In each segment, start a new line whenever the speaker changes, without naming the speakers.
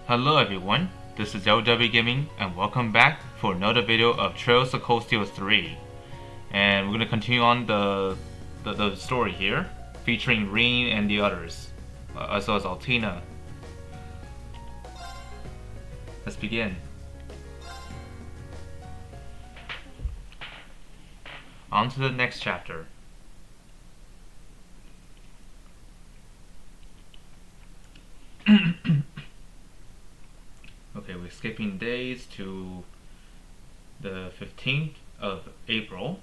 Hello everyone, this is LW Gaming and welcome back for another video of Trails of Cold Steel 3. And we're gonna continue on the story here, featuring Rean and the others, as well as Altina. Let's begin. On to the next chapter. Okay, we're skipping days to the 15th of April.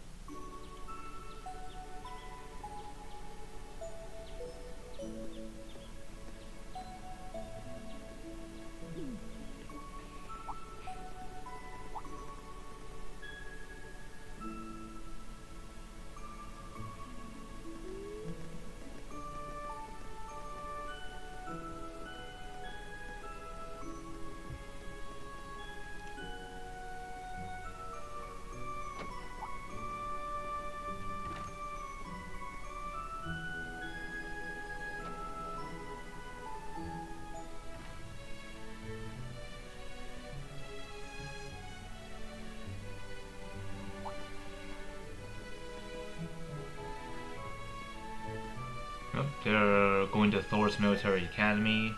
Yep, they're going to Thor's Military Academy.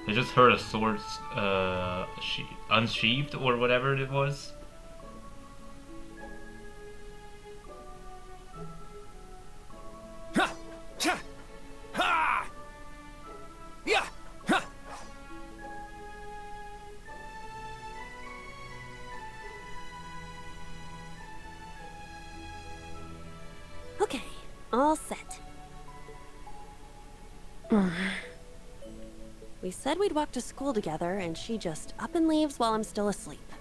They just heard a sword unsheathed or whatever it was.
Okay, all set. We said we'd walk to school together, and she just up and leaves while I'm still asleep.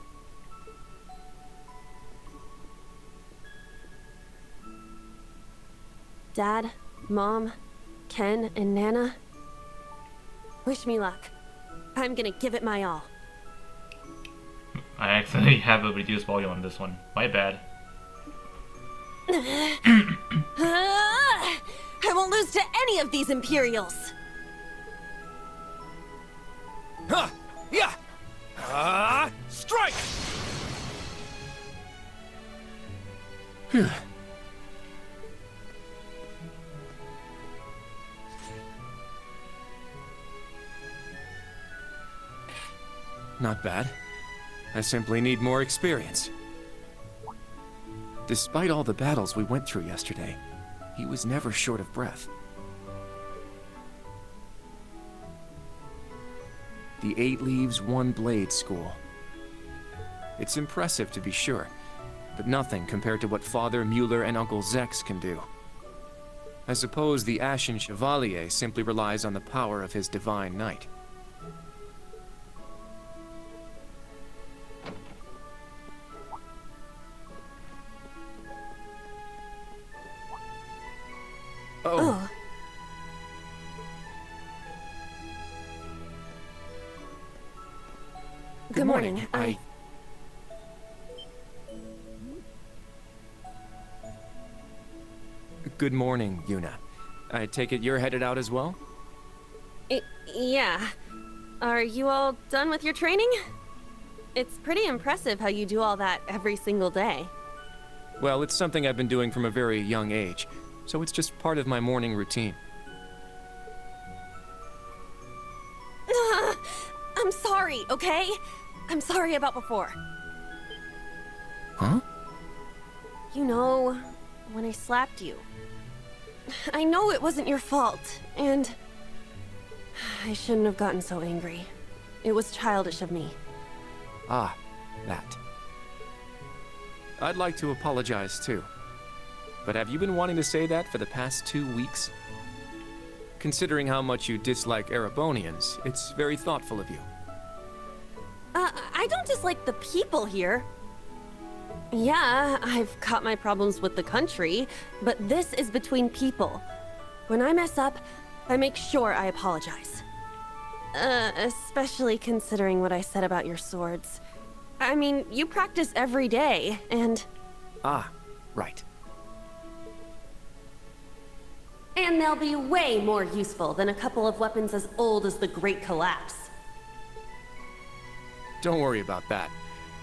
Dad, Mom, Ken, and Nana, wish me luck. I'm gonna give it my all.
I accidentally have a reduced volume on this one. My bad.
I won't lose to any of these Imperials!
Strike!
Not bad. I simply need more experience. Despite all the battles we went through yesterday, he was never short of breath. The 8 Leaves, 1 Blade School. It's impressive to be sure, but nothing compared to what Father Mueller and Uncle Zex can do. I suppose the Ashen Chevalier simply relies on the power of his Divine Knight.
Oh. Good morning.
Good morning, Yuna. I take it you're headed out as well?
Yeah. Are you all done with your training? It's pretty impressive how you do all that every single day.
Well, it's something I've been doing from a very young age, so it's just part of my morning routine.
I'm sorry, okay? I'm sorry about before.
Huh?
You know, when I slapped you. I know it wasn't your fault, and I shouldn't have gotten so angry. It was childish of me.
Ah, that. I'd like to apologize too. But have you been wanting to say that for the past 2 weeks? Considering how much you dislike Erebonians, it's very thoughtful of you.
I don't dislike the people here. Yeah, I've got my problems with the country, but this is between people. When I mess up, I make sure I apologize. Especially considering what I said about your swords. I mean, you practice every day, and...
Ah, right.
And they'll be way more useful than a couple of weapons as old as the Great Collapse.
Don't worry about that.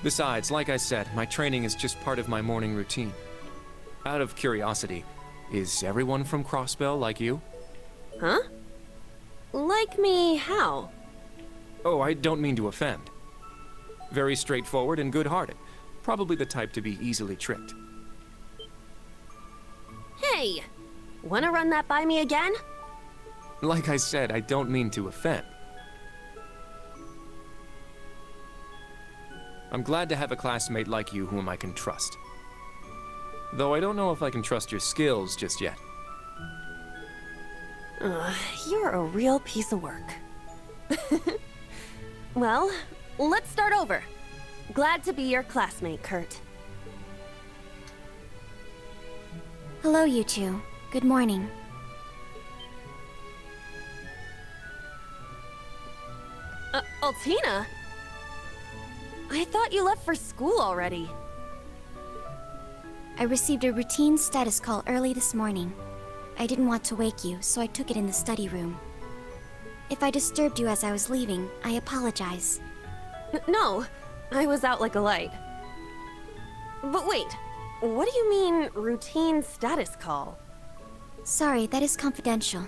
Besides, like I said, my training is just part of my morning routine. Out of curiosity, is everyone from Crossbell like you?
Huh? Like me, how?
Oh, I don't mean to offend. Very straightforward and good-hearted. Probably the type to be easily tricked.
Hey! Wanna run that by me again?
Like I said, I don't mean to offend. I'm glad to have a classmate like you whom I can trust. Though I don't know if I can trust your skills just yet.
You're a real piece of work. Well, let's start over. Glad to be your classmate, Kurt.
Hello, you two. Good morning.
Altina? I thought you left for school already.
I received a routine status call early this morning. I didn't want to wake you, so I took it in the study room. If I disturbed you as I was leaving, I apologize.
No, I was out like a light. But wait, what do you mean, routine status call?
Sorry, that is confidential.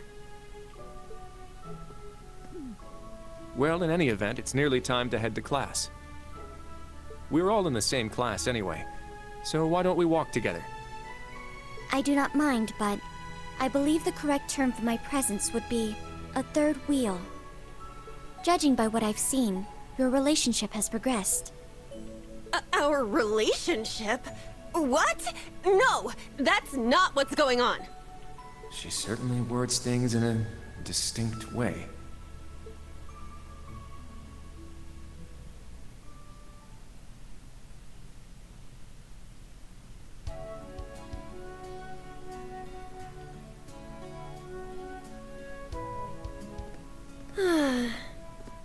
Well, in any event, it's nearly time to head to class. We're all in the same class anyway, so why don't we walk together?
I do not mind, but I believe the correct term for my presence would be a third wheel. Judging by what I've seen, your relationship has progressed.
Our relationship? What? No, that's not what's going on.
She certainly words things in a distinct way.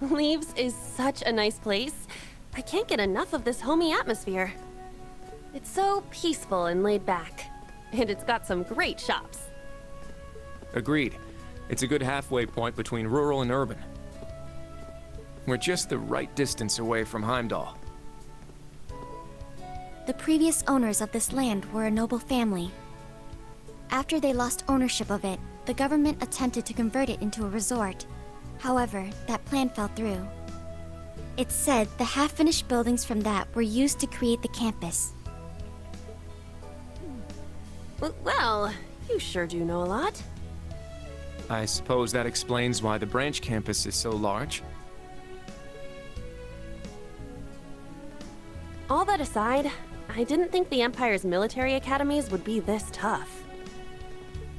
Leaves is such a nice place. I can't get enough of this homey atmosphere. It's so peaceful and laid back. And it's got some great shops.
Agreed. It's a good halfway point between rural and urban. We're just the right distance away from Heimdall.
The previous owners of this land were a noble family. After they lost ownership of it, the government attempted to convert it into a resort. However, that plan fell through. It's said the half-finished buildings from that were used to create the campus.
Well, you sure do know a lot.
I suppose that explains why the branch campus is so large.
All that aside, I didn't think the Empire's military academies would be this tough.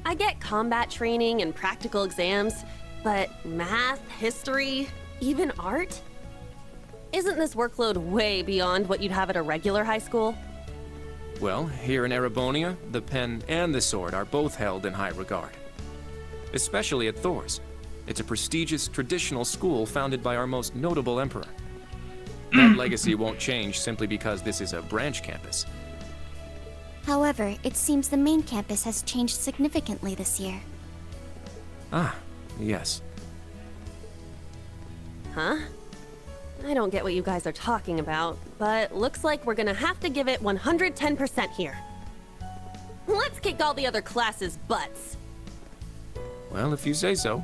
I get combat training and practical exams, but math, history, even art? Isn't this workload way beyond what you'd have at a regular high school?
Well, here in Erebonia, the pen and the sword are both held in high regard. Especially at Thor's. It's a prestigious, traditional school founded by our most notable emperor. That legacy won't change simply because this is a branch campus.
However, it seems the main campus has changed significantly this year.
Ah, yes.
Huh? I don't get what you guys are talking about, but looks like we're gonna have to give it 110% here. Let's kick all the other classes' butts.
Well, if you say so.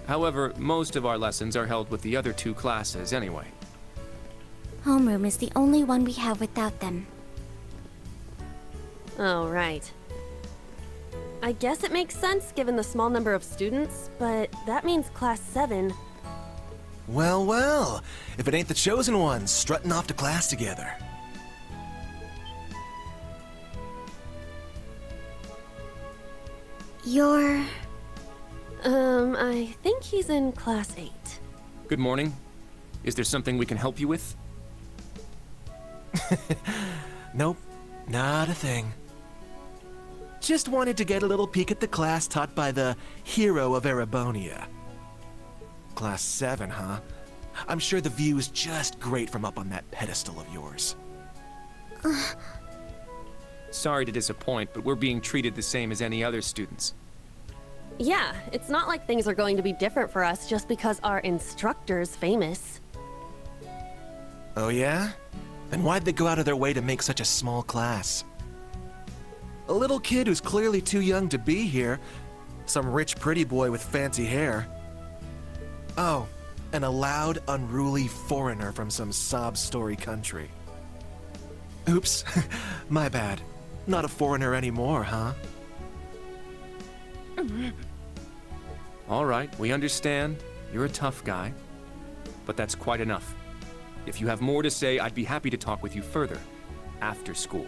However, most of our lessons are held with the other two classes anyway.
Homeroom is the only one we have without them.
Oh, right. I guess it makes sense given the small number of students, but that means Class 7...
Well, well. If it ain't the chosen ones strutting off to class together.
You're...
I think he's in Class 8.
Good morning. Is there something we can help you with?
Nope, not a thing. Just wanted to get a little peek at the class taught by the hero of Erebonia. Class 7, huh? I'm sure the view is just great from up on that pedestal of yours.
Sorry to disappoint, but we're being treated the same as any other students.
Yeah, it's not like things are going to be different for us just because our instructor's famous.
Oh yeah? Then why'd they go out of their way to make such a small class? A little kid who's clearly too young to be here. Some rich pretty boy with fancy hair. Oh, and a loud, unruly foreigner from some sob-story country. Oops, my bad. Not a foreigner anymore, huh?
All right, we understand. You're a tough guy. But that's quite enough. If you have more to say, I'd be happy to talk with you further. After school.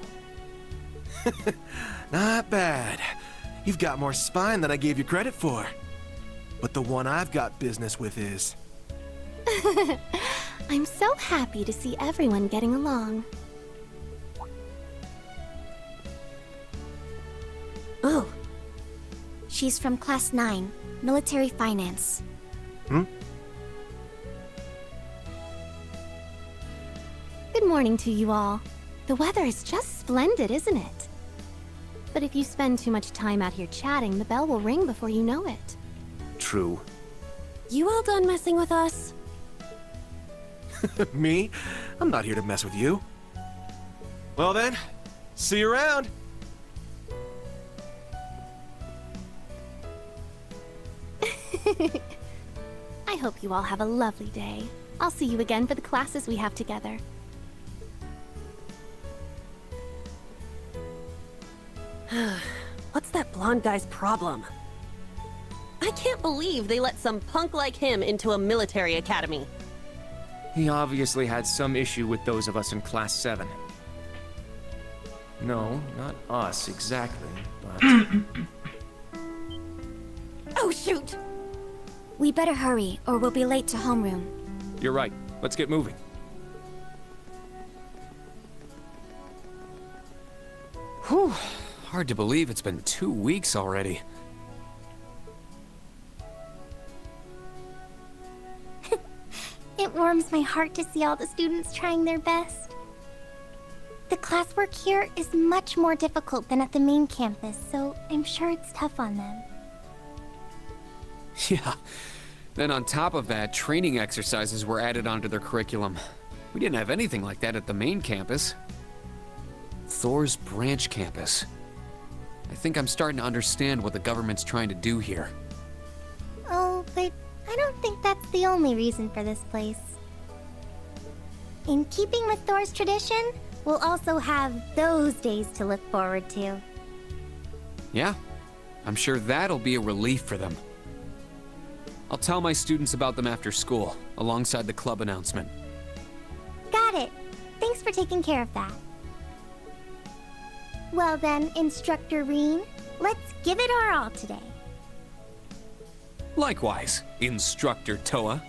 Not bad. You've got more spine than I gave you credit for. But the one I've got business with is...
I'm so happy to see everyone getting along.
Oh,
She's from Class 9, Military Finance. Good morning to you all. The weather is just splendid, isn't it? But if you spend too much time out here chatting, the bell will ring before you know it.
True.
you all done messing with us?
Me? I'm not here to mess with you. Well then, see you around.
I hope you all have a lovely day. I'll see you again for the classes we have together.
What's that blonde guy's problem? I can't believe they let some punk like him into a military academy.
He obviously had some issue with those of us in Class 7. No, not us exactly, but...
Oh, shoot!
We better hurry, or we'll be late to homeroom.
You're right. Let's get moving.
Whew. Hard to believe it's been 2 weeks already.
It warms my heart to see all the students trying their best. The classwork here is much more difficult than at the main campus, so I'm sure it's tough on them.
Yeah. Then on top of that, training exercises were added onto their curriculum. We didn't have anything like that at the main campus. Thor's branch campus. I think I'm starting to understand what the government's trying to do here.
Oh, but I don't think that's the only reason for this place. In keeping with Thor's tradition, we'll also have those days to look forward to.
Yeah, I'm sure that'll be a relief for them. I'll tell my students about them after school, alongside the club announcement.
Got it. Thanks for taking care of that. Well then, Instructor Reen, let's give it our all today.
Likewise, Instructor Toa.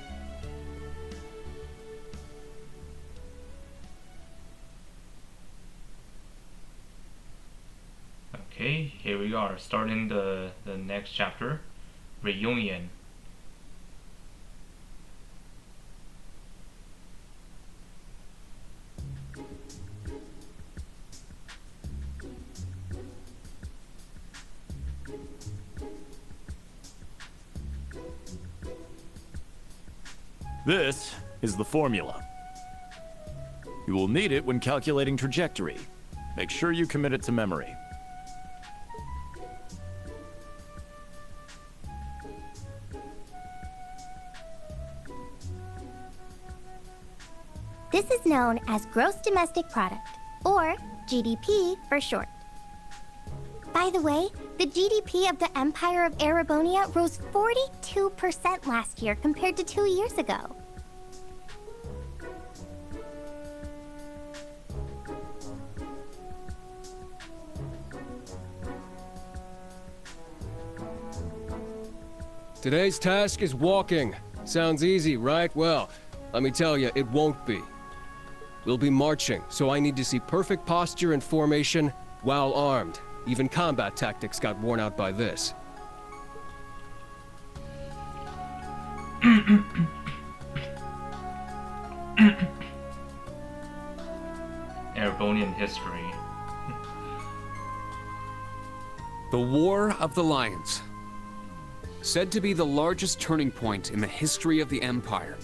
Okay, here we are, starting the next chapter, Reunion.
This is the formula. You will need it when calculating trajectory. Make sure you commit it to memory.
This is known as Gross Domestic Product, or GDP for short. By the way, the GDP of the Empire of Erebonia rose 42% last year compared to 2 years ago.
Today's task is walking. Sounds easy, right? Well, let me tell you, it won't be. We'll be marching, so I need to see perfect posture and formation while armed. Even combat tactics got worn out by this.
Erebonian history.
The War of the Lions. Said to be the largest turning point in the history of the Empire.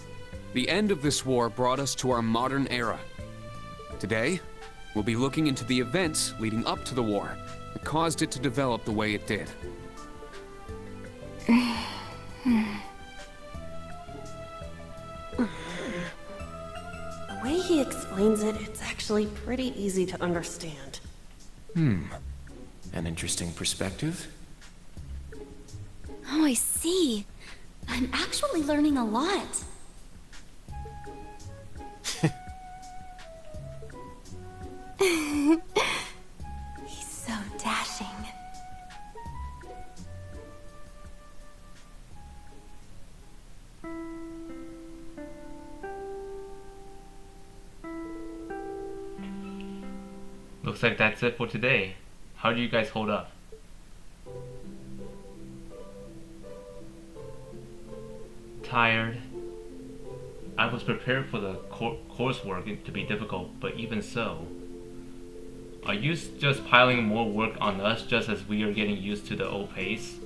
The end of this war brought us to our modern era. Today, we'll be looking into the events leading up to the war that caused it to develop the way it did.
The way he explains it, it's actually pretty easy to understand.
An interesting perspective.
Oh, I see. I'm actually learning a lot. He's so dashing.
Looks like that's it for today. How do you guys hold up? Tired. I was prepared for the coursework to be difficult, but even so. Are you just piling more work on us just as we are getting used to the old pace?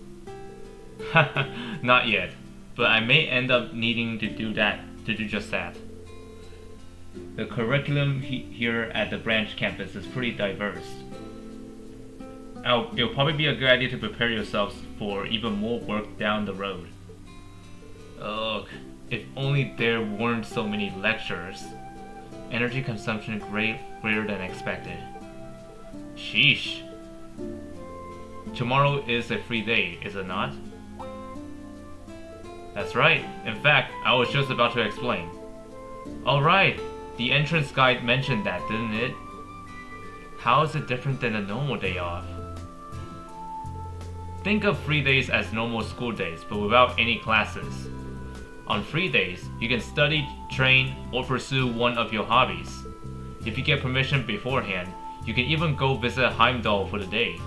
Not yet, but I may end up needing to do just that. The curriculum here at the branch campus is pretty diverse. It'll probably be a good idea to prepare yourselves for even more work down the road. Ugh, if only there weren't so many lectures. Energy consumption greater than expected. Sheesh. Tomorrow is a free day, is it not? That's right. In fact, I was just about to explain. Alright, the entrance guide mentioned that, didn't it? How is it different than a normal day off? Think of free days as normal school days, but without any classes. On free days, you can study, train, or pursue one of your hobbies. If you get permission beforehand, you can even go visit Heimdall for the day.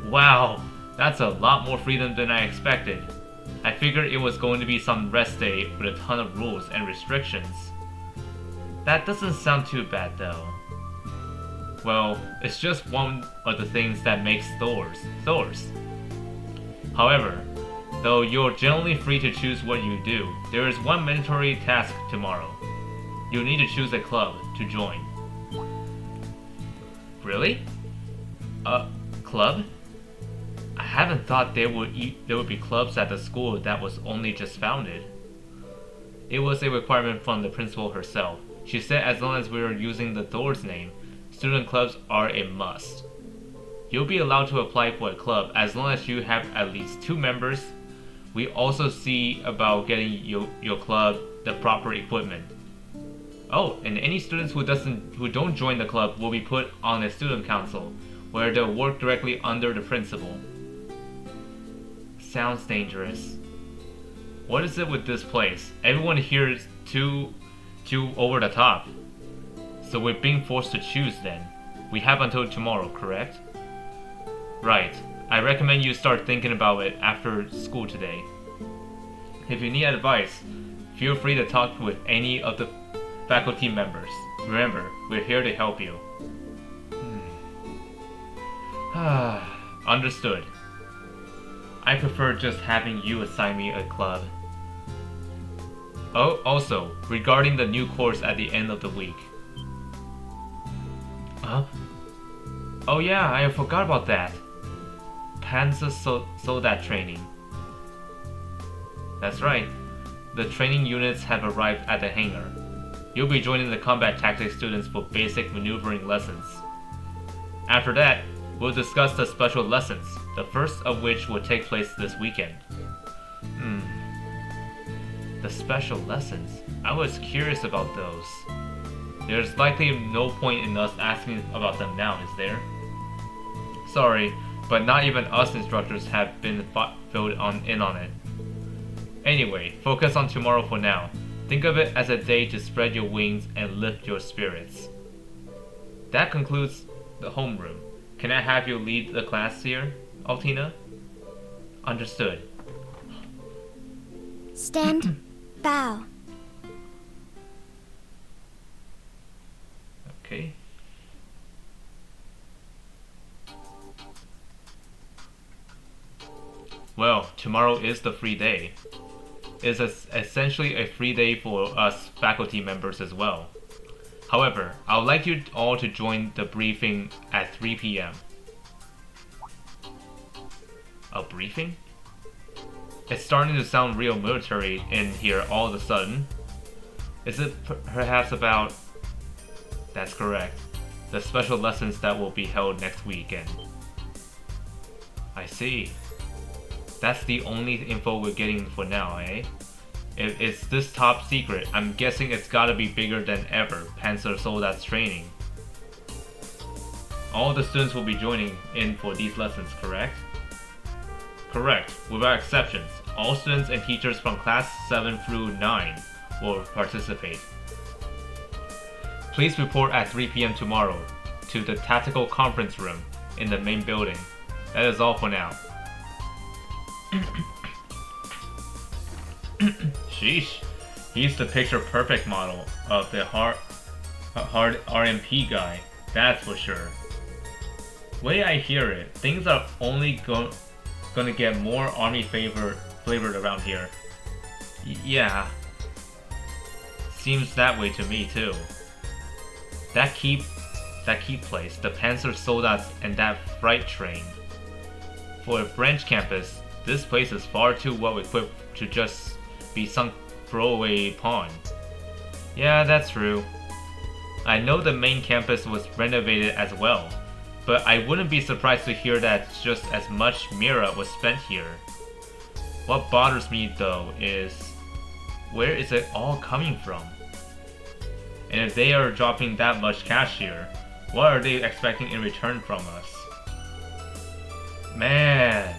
Wow, that's a lot more freedom than I expected. I figured it was going to be some rest day with a ton of rules and restrictions. That doesn't sound too bad though. Well, it's just one of the things that makes Thors. However, though you're generally free to choose what you do, there is one mandatory task tomorrow. You'll need to choose a club to join. Really? Club? I haven't thought there would be clubs at the school that was only just founded. It was a requirement from the principal herself. She said as long as we were using the Thors name, student clubs are a must. You'll be allowed to apply for a club as long as you have at least 2 members. We also see about getting your club the proper equipment. Oh, and any students who don't join the club will be put on a student council, where they'll work directly under the principal. Sounds dangerous. What is it with this place? Everyone here is too over the top. So we're being forced to choose then. We have until tomorrow, correct? Right. I recommend you start thinking about it after school today. If you need advice, feel free to talk with any of the faculty members. Remember, we're here to help you. Understood. I prefer just having you assign me a club. Oh, also, regarding the new course at the end of the week. Huh? Oh yeah, I forgot about that. Panzer Soldat training. That's right. The training units have arrived at the hangar. You'll be joining the combat tactics students for basic maneuvering lessons. After that, we'll discuss the special lessons, the first of which will take place this weekend. The special lessons? I was curious about those. There's likely no point in us asking about them now, is there? Sorry, but not even us instructors have been filled in on it. Anyway, focus on tomorrow for now. Think of it as a day to spread your wings and lift your spirits. That concludes the homeroom. Can I have you lead the class here, Altina? Understood.
Stand. Bow.
Okay. Well, tomorrow is the free day. It's essentially a free day for us faculty members as well. However, I would like you all to join the briefing at 3 p.m. A briefing? It's starting to sound real military in here all of a sudden. Is it perhaps about... That's correct. The special lessons that will be held next weekend. I see. That's the only info we're getting for now, eh? If it's this top secret, I'm guessing it's gotta be bigger than ever Panzer Soldat's training. All the students will be joining in for these lessons, correct? Correct, without exceptions. All students and teachers from class 7 through 9 will participate. Please report at 3 p.m. tomorrow to the Tactical Conference Room in the main building. That is all for now. Sheesh, he's the picture-perfect model of the hard RMP guy, that's for sure. Way I hear it, things are only gonna get more army flavored around here. Yeah, seems that way to me too. That keep place, the Panzer Soldats and that freight train. For a branch campus, this place is far too well equipped to just be some throwaway pawn. Yeah, that's true. I know the main campus was renovated as well, but I wouldn't be surprised to hear that just as much Mira was spent here. What bothers me though is, where is it all coming from? And if they are dropping that much cash here, what are they expecting in return from us? Man,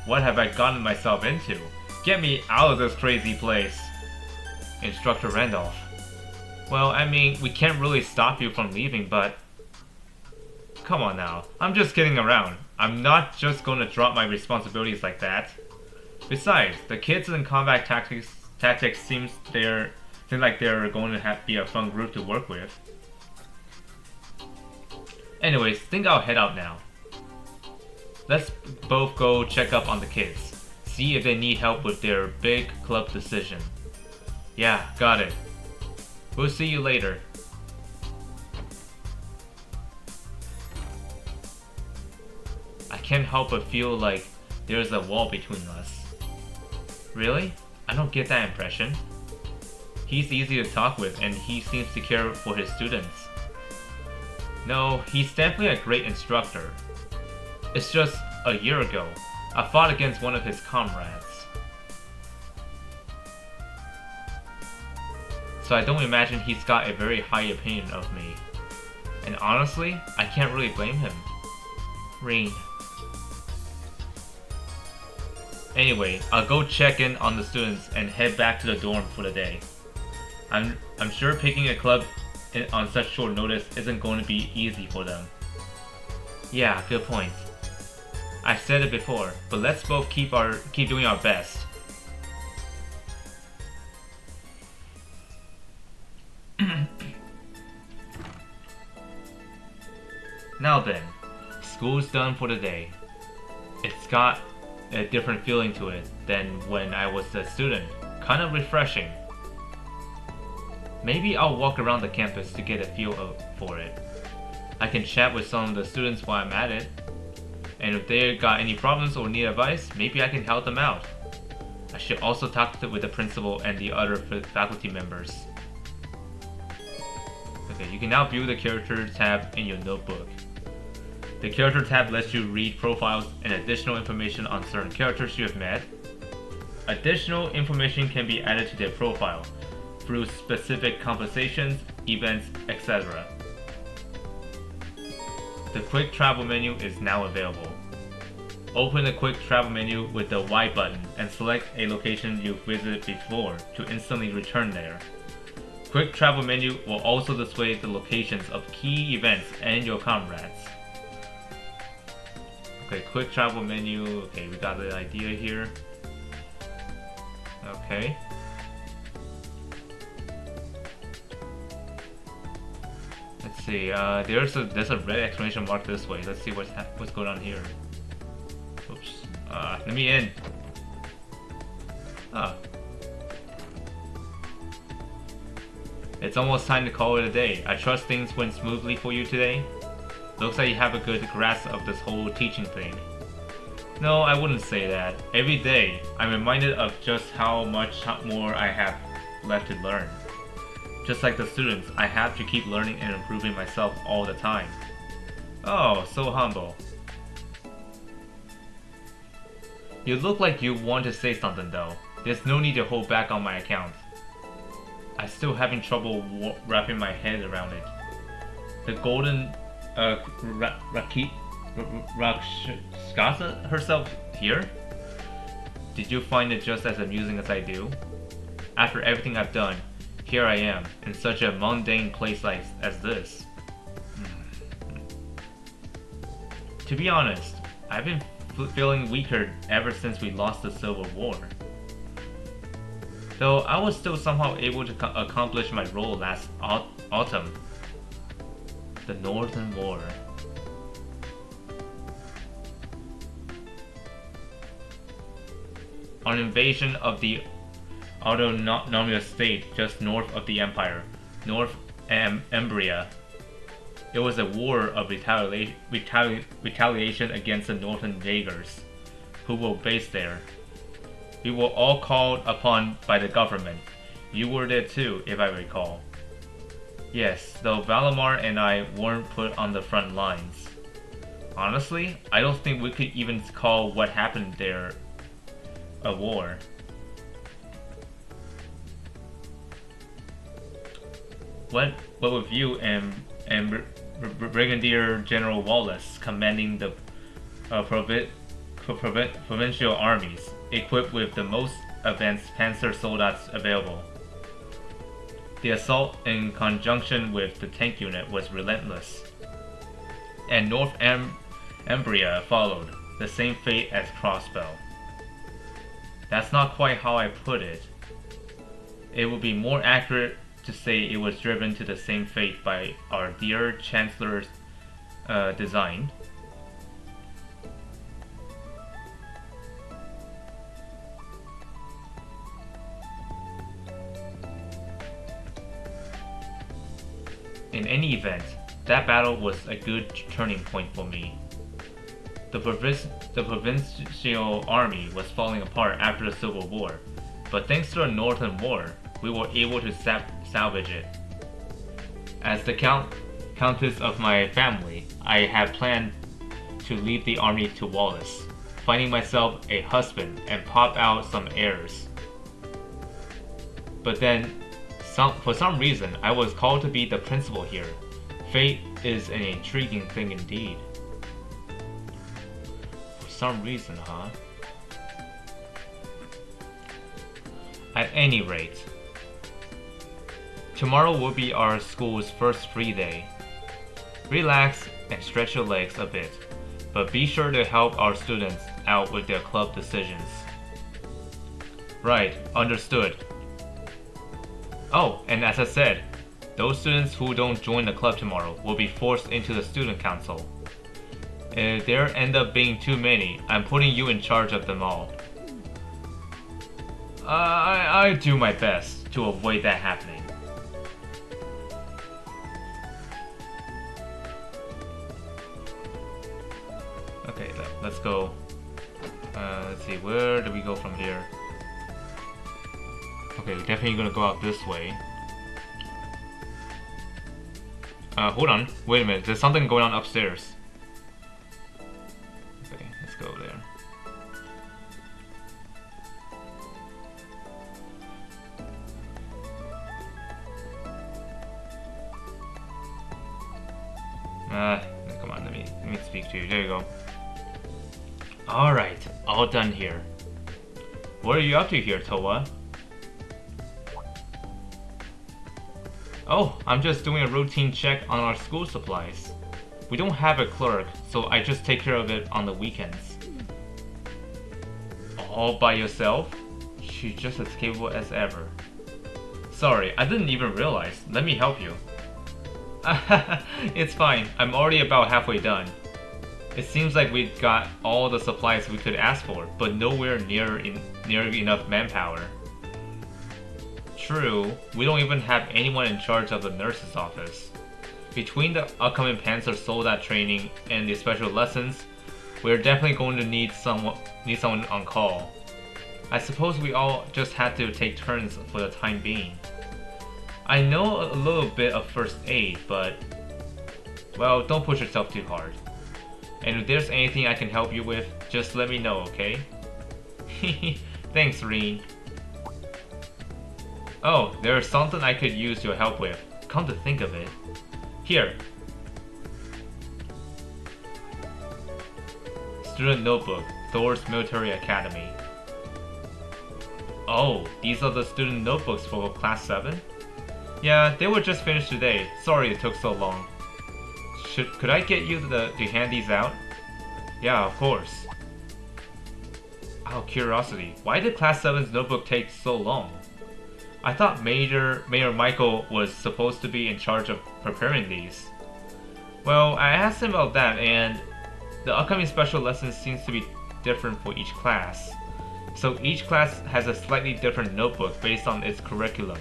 what have I gotten myself into? Get me out of this crazy place! Instructor Randolph. Well, I mean, we can't really stop you from leaving, but... Come on now, I'm just kidding around. I'm not just gonna drop my responsibilities like that. Besides, the kids in combat tactics seem like they're going to be a fun group to work with. Anyways, think I'll head out now. Let's both go check up on the kids. See if they need help with their big club decision. Yeah, got it. We'll see you later. I can't help but feel like there's a wall between us. Really? I don't get that impression. He's easy to talk with and he seems to care for his students. No, he's definitely a great instructor. It's just a year ago, I fought against one of his comrades. So I don't imagine he's got a very high opinion of me. And honestly, I can't really blame him. Rin. Anyway, I'll go check in on the students and head back to the dorm for the day. I'm sure picking a club on such short notice isn't going to be easy for them. Yeah, good point. I've said it before, but let's both keep doing our best. Now then, school's done for the day. It's got a different feeling to it than when I was a student. Kind of refreshing. Maybe I'll walk around the campus to get a feel for it. I can chat with some of the students while I'm at it. And if they got any problems or need advice, maybe I can help them out. I should also talk with the principal and the other faculty members. Okay, you can now view the character tab in your notebook. The character tab lets you read profiles and additional information on certain characters you have met. Additional information can be added to their profile through specific conversations, events, etc. The quick travel menu is now available. Open the quick travel menu with the Y button and select a location you've visited before to instantly return there. quick travel menu will also display the locations of key events and your comrades. Okay, quick travel menu. Okay, we got the idea here. Okay. Let's see. There's a red exclamation mark this way. Let's see what's going on here. Oops. Let me in. Ah. It's almost time to call it a day. I trust things went smoothly for you today. Looks like you have a good grasp of this whole teaching thing. No, I wouldn't say that. Every day, I'm reminded of just how much more I have left to learn. Just like the students, I have to keep learning and improving myself all the time. Oh, so humble. You look like you want to say something though. There's no need to hold back on my account. I'm still having trouble wrapping my head around it. The golden Rakshasa herself here? Did you find it just as amusing as I do? After everything I've done, here I am, in such a mundane place as this. To be honest, I've been feeling weaker ever since we lost the Civil War. Though I was still somehow able to accomplish my role last autumn. The Northern War. An invasion of the autonomous state just north of the Empire, North Embria. It was a war of retaliation against the Northern Jaegers, who were based there. We were all called upon by the government. You were there too, if I recall. Yes, though Valimar and I weren't put on the front lines. Honestly, I don't think we could even call what happened there a war. What with you and Brigadier General Wallace commanding the provincial armies, equipped with the most advanced panzer soldiers available. The assault in conjunction with the tank unit was relentless. And North Embria followed, the same fate as Crossbow. That's not quite how I put it. It would be more accurate to say it was driven to the same fate by our dear Chancellor's design. In any event, that battle was a good turning point for me. The provincial army was falling apart after the Civil War, but thanks to the Northern War, we were able to salvage it. As the countess of my family, I had planned to leave the army to Wallace, finding myself a husband and pop out some heirs. But then, for some reason, I was called to be the principal here. Fate is an intriguing thing indeed. For some reason, huh? At any rate, tomorrow will be our school's first free day. Relax and stretch your legs a bit, but be sure to help our students out with their club decisions. Right, understood. Oh, and as I said, those students who don't join the club tomorrow will be forced into the student council. If there end up being too many, I'm putting you in charge of them all. I do my best to avoid that happening. Okay, let's go. Let's see, where do we go from here? Okay, we're definitely gonna go out this way. Hold on. Wait a minute. There's something going on upstairs. Okay, let's go there. Come on. Let me speak to you. There you go. All right, all done here. What are you up to here, Towa? Oh, I'm just doing a routine check on our school supplies. We don't have a clerk, so I just take care of it on the weekends. All by yourself? She's just as capable as ever. Sorry, I didn't even realize. Let me help you. It's fine, I'm already about halfway done. It seems like we got all the supplies we could ask for, but nowhere near enough manpower. True, we don't even have anyone in charge of the nurse's office. Between the upcoming Panzer Soldat training and the special lessons, we're definitely going to need someone on call. I suppose we all just had to take turns for the time being. I know a little bit of first aid, but well, don't push yourself too hard. And if there's anything I can help you with, just let me know, okay? Thanks, Rean. Oh, there's something I could use your help with. Come to think of it. Here. Student notebook, Thor's Military Academy. Oh, these are the student notebooks for class 7? Yeah, they were just finished today. Sorry it took so long. Could I get you to hand these out? Yeah, of course. Out of curiosity, why did class 7's notebook take so long? I thought Mayor Michael was supposed to be in charge of preparing these. Well, I asked him about that, and the upcoming special lessons seems to be different for each class. So each class has a slightly different notebook based on its curriculum.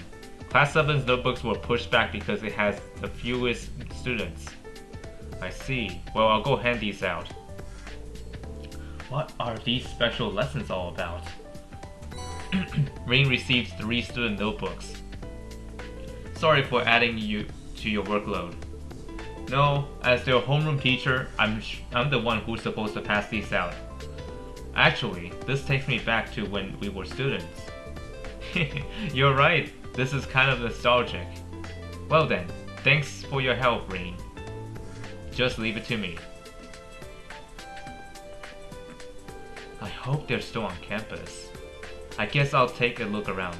Class 7's notebooks were pushed back because it has the fewest students. I see. Well, I'll go hand these out. What are these special lessons all about? Ring receives 3 student notebooks. Sorry for adding you to your workload. No, as their homeroom teacher, I'm the one who's supposed to pass these out. Actually, this takes me back to when we were students. You're right, this is kind of nostalgic. Well then, thanks for your help, Ring. Just leave it to me. I hope they're still on campus. I guess I'll take a look around.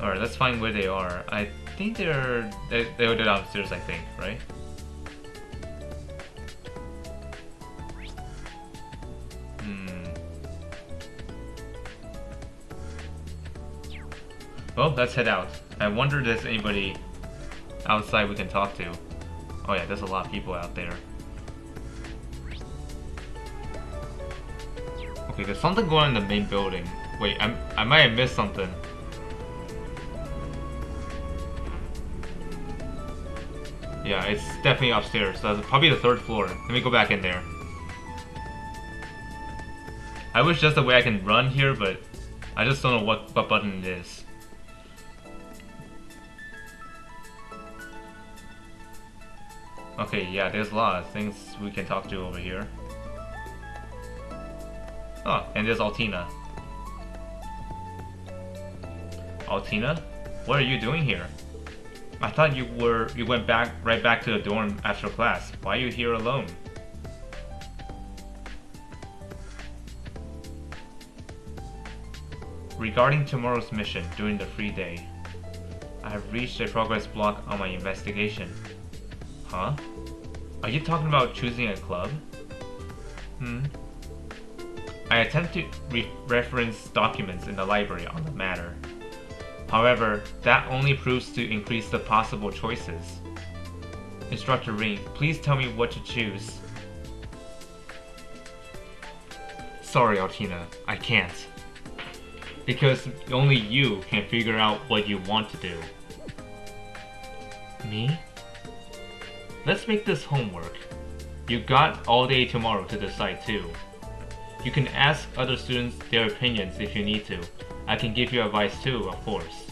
Alright, let's find where they are. I think they're downstairs, I think, right? Well, let's head out. I wonder if there's anybody outside we can talk to. Oh yeah, there's a lot of people out there. Okay, there's something going on in the main building. Wait, I might have missed something. Yeah, it's definitely upstairs. That's probably the 3rd floor. Let me go back in there. I wish there's a way I can run here, but I just don't know what button it is. Okay, yeah, there's a lot of things we can talk to over here. Oh, and there's Altina. Altina? What are you doing here? I thought you went right back to the dorm after class. Why are you here alone? Regarding tomorrow's mission during the free day, I have reached a progress block on my investigation. Huh? Are you talking about choosing a club? I attempt to reference documents in the library on the matter. However, that only proves to increase the possible choices. Instructor Ring, please tell me what to choose. Sorry, Altina, I can't. Because only you can figure out what you want to do. Me? Let's make this homework. You got all day tomorrow to decide too. You can ask other students their opinions if you need to. I can give you advice too, of course.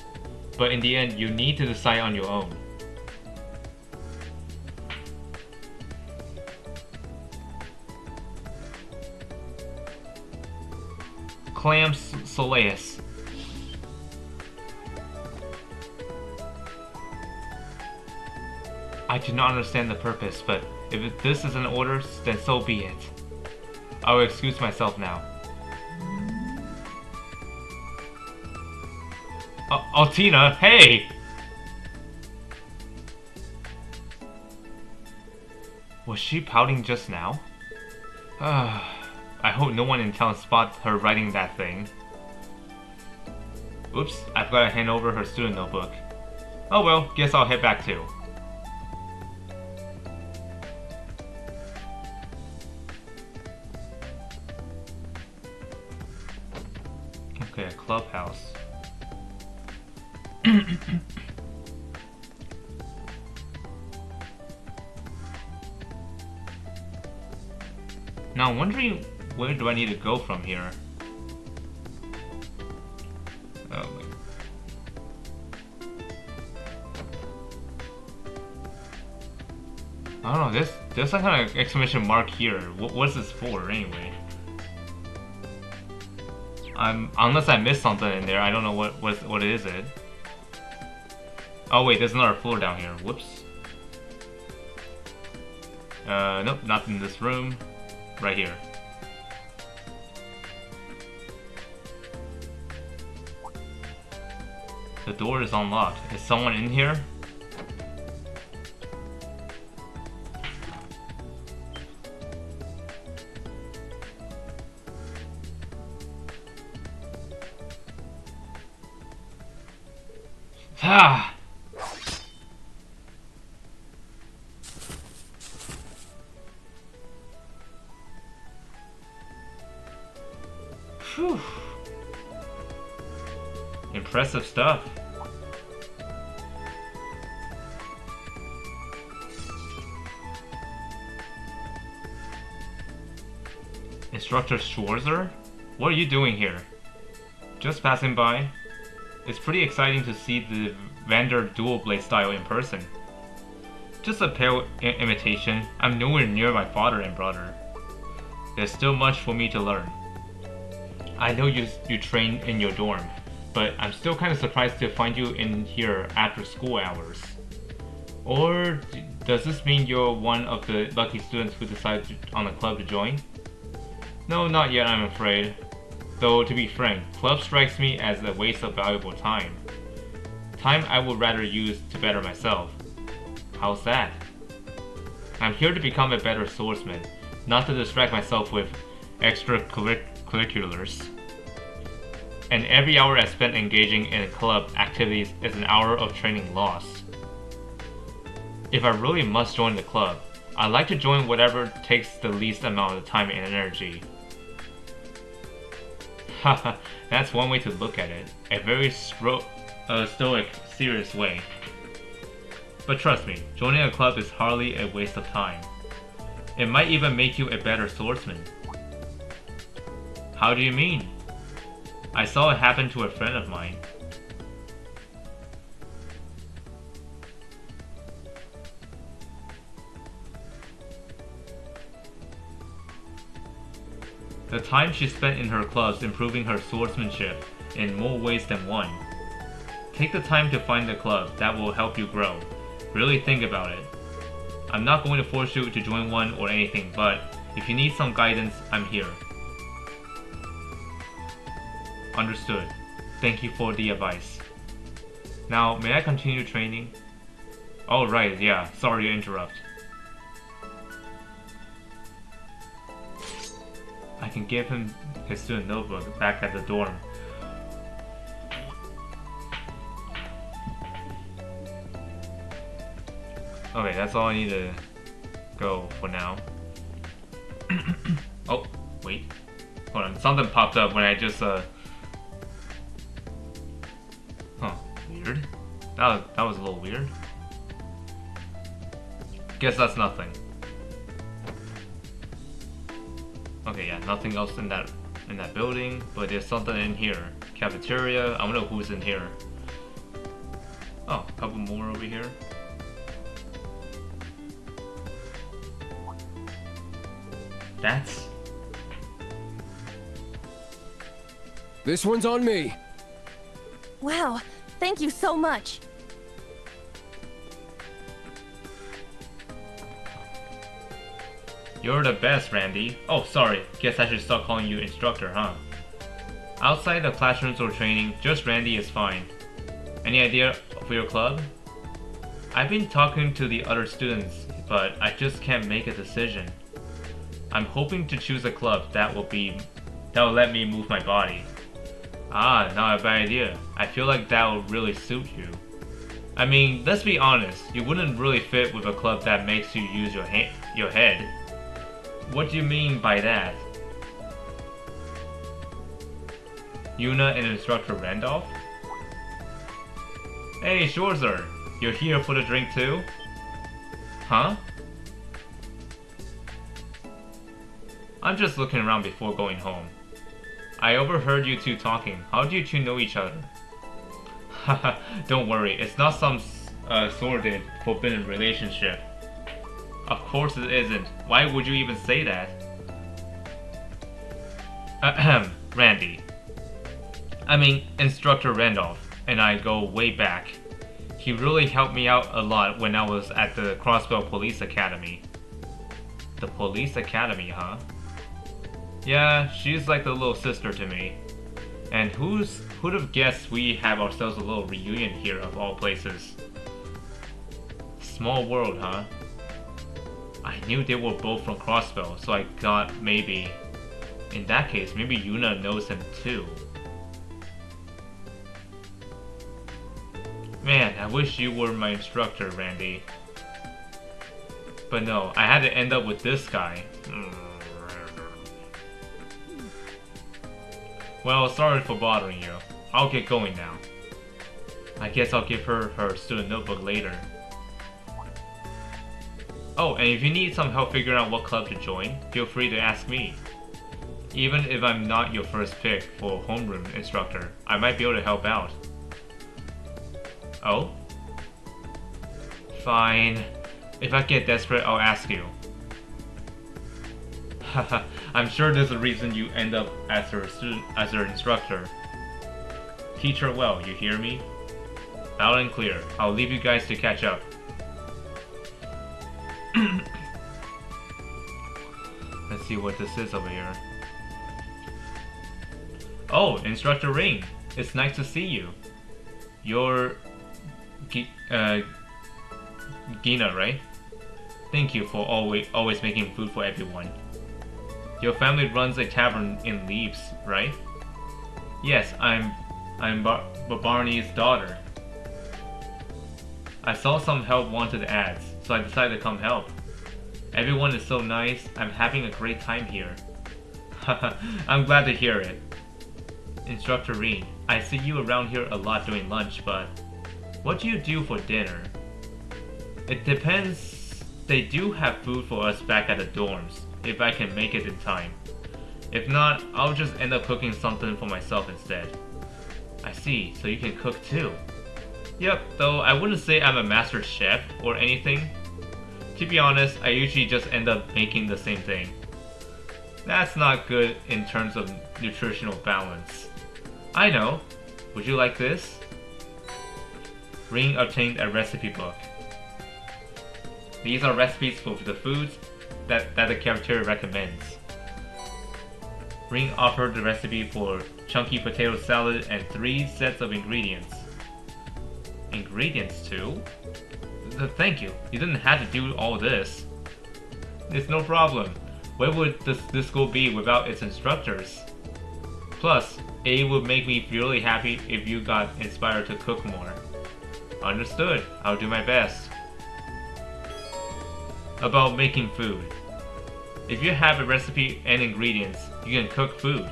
But in the end, you need to decide on your own. Clam Soleus. I do not understand the purpose, but if this is an order, then so be it. I will excuse myself now. Oh, Tina, hey! Was she pouting just now? I hope no one in town spots her writing that thing. Oops, I forgot to hand over her student notebook. Oh well, guess I'll head back too. Okay, a clubhouse. Now I'm wondering, where do I need to go from here? Oh, wait. I don't know, there's some kind of exclamation mark here. What's this for anyway? Unless I missed something in there, I don't know what is it. Oh wait, there's another floor down here. Whoops. Nope, not in this room. Right here. The door is unlocked. Is someone in here? Ah! Phew. Impressive stuff. Instructor Schwarzer? What are you doing here? Just passing by. It's pretty exciting to see the Vander dual blade style in person. Just a pale imitation. I'm nowhere near my father and brother. There's still much for me to learn. I know you train in your dorm, but I'm still kind of surprised to find you in here after school hours. Or does this mean you're one of the lucky students who decided on a club to join? No, not yet, I'm afraid. Though, to be frank, club strikes me as a waste of valuable time. Time I would rather use to better myself. How's that? I'm here to become a better swordsman, not to distract myself with extracurriculars. And every hour I spent engaging in club activities is an hour of training lost. If I really must join the club, I'd like to join whatever takes the least amount of time and energy. Haha, that's one way to look at it. A very stoic, serious way. But trust me, joining a club is hardly a waste of time. It might even make you a better swordsman. How do you mean? I saw it happen to a friend of mine. The time she spent in her clubs improving her swordsmanship in more ways than one. Take the time to find a club that will help you grow. Really think about it. I'm not going to force you to join one or anything, but if you need some guidance, I'm here. Understood. Thank you for the advice. Now, may I continue training? Oh right, yeah, sorry to interrupt. I can give him his student notebook back at the dorm. Okay, that's all I need to go for now. Oh, wait. Hold on, something popped up when I just, Huh, weird. That was a little weird. Guess that's nothing. Okay, yeah, nothing else in that building, but there's something in here. Cafeteria, I wonder who's in here. Oh, a couple more over here. That's...
This one's on me.
Wow, thank you so much.
You're the best, Randy. Oh, sorry. Guess I should stop calling you instructor, huh? Outside the classrooms or training, just Randy is fine. Any idea for your club? I've been talking to the other students, but I just can't make a decision. I'm hoping to choose a club that will let me move my body. Ah, not a bad idea. I feel like that will really suit you. I mean, let's be honest, you wouldn't really fit with a club that makes you use your head. What do you mean by that? Yuna and Instructor Randolph? Hey, Schwarzer, you're here for the drink too? Huh? I'm just looking around before going home. I overheard you two talking. How do you two know each other? Haha, don't worry, it's not some sordid, forbidden relationship. Of course it isn't. Why would you even say that? Ahem, Randy. I mean, Instructor Randolph and I go way back. He really helped me out a lot when I was at the Crossbell Police Academy. The Police Academy, huh? Yeah, she's like the little sister to me. And who'd have guessed we have ourselves a little reunion here of all places? Small world, huh? I knew they were both from Crossbell, so I thought maybe... In that case, maybe Yuna knows him too. Man, I wish you were my instructor, Randy. But no, I had to end up with this guy. Well, sorry for bothering you. I'll get going now. I guess I'll give her her student notebook later. Oh, and if you need some help figuring out what club to join, feel free to ask me. Even if I'm not your first pick for homeroom instructor, I might be able to help out. Oh? Fine. If I get desperate, I'll ask you. Haha, I'm sure there's a reason you end up as her instructor. Teach her well, you hear me? Loud and clear. I'll leave you guys to catch up. Let's see what this is over here. Oh, Instructor Ring. It's nice to see you. You're... Gina, right? Thank you for always making food for everyone. Your family runs a tavern in Leaves, right? Yes, I'm Barney's daughter. I saw some help wanted ads, so I decided to come help. Everyone is so nice. I'm having a great time here. I'm glad to hear it. Instructor Reen, I see you around here a lot during lunch, but what do you do for dinner? It depends. They do have food for us back at the dorms, if I can make it in time. If not, I'll just end up cooking something for myself instead. I see, so you can cook too. Yep, though I wouldn't say I'm a master chef or anything. To be honest, I usually just end up making the same thing. That's not good in terms of nutritional balance. I know. Would you like this? Ring obtained a recipe book. These are recipes for the foods that the cafeteria recommends. Ring offered the recipe for chunky potato salad and 3 sets of ingredients. Ingredients too? Thank you. You didn't have to do all this. It's no problem. Where would this school be without its instructors? Plus, it would make me really happy if you got inspired to cook more. Understood. I'll do my best. About making food. If you have a recipe and ingredients, you can cook food.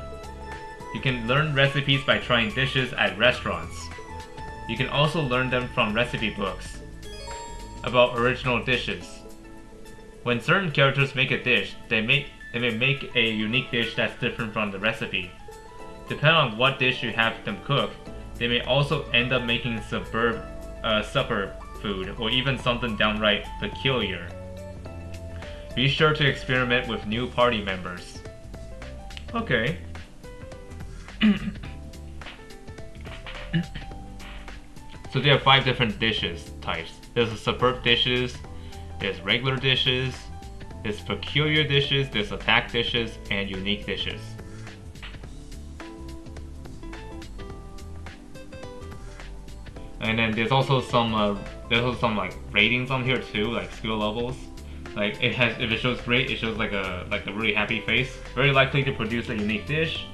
You can learn recipes by trying dishes at restaurants. You can also learn them from recipe books about original dishes. When certain characters make a dish, they may make a unique dish that's different from the recipe. Depending on what dish you have them cook, they may also end up making supper food or even something downright peculiar. Be sure to experiment with new party members. Okay. So there are 5 different dishes types. There's the superb dishes, there's regular dishes, there's peculiar dishes, there's attack dishes, and unique dishes. And then there's also some like ratings on here too, like skill levels. Like it has, if it shows great, it shows like a really happy face, very likely to produce a unique dish.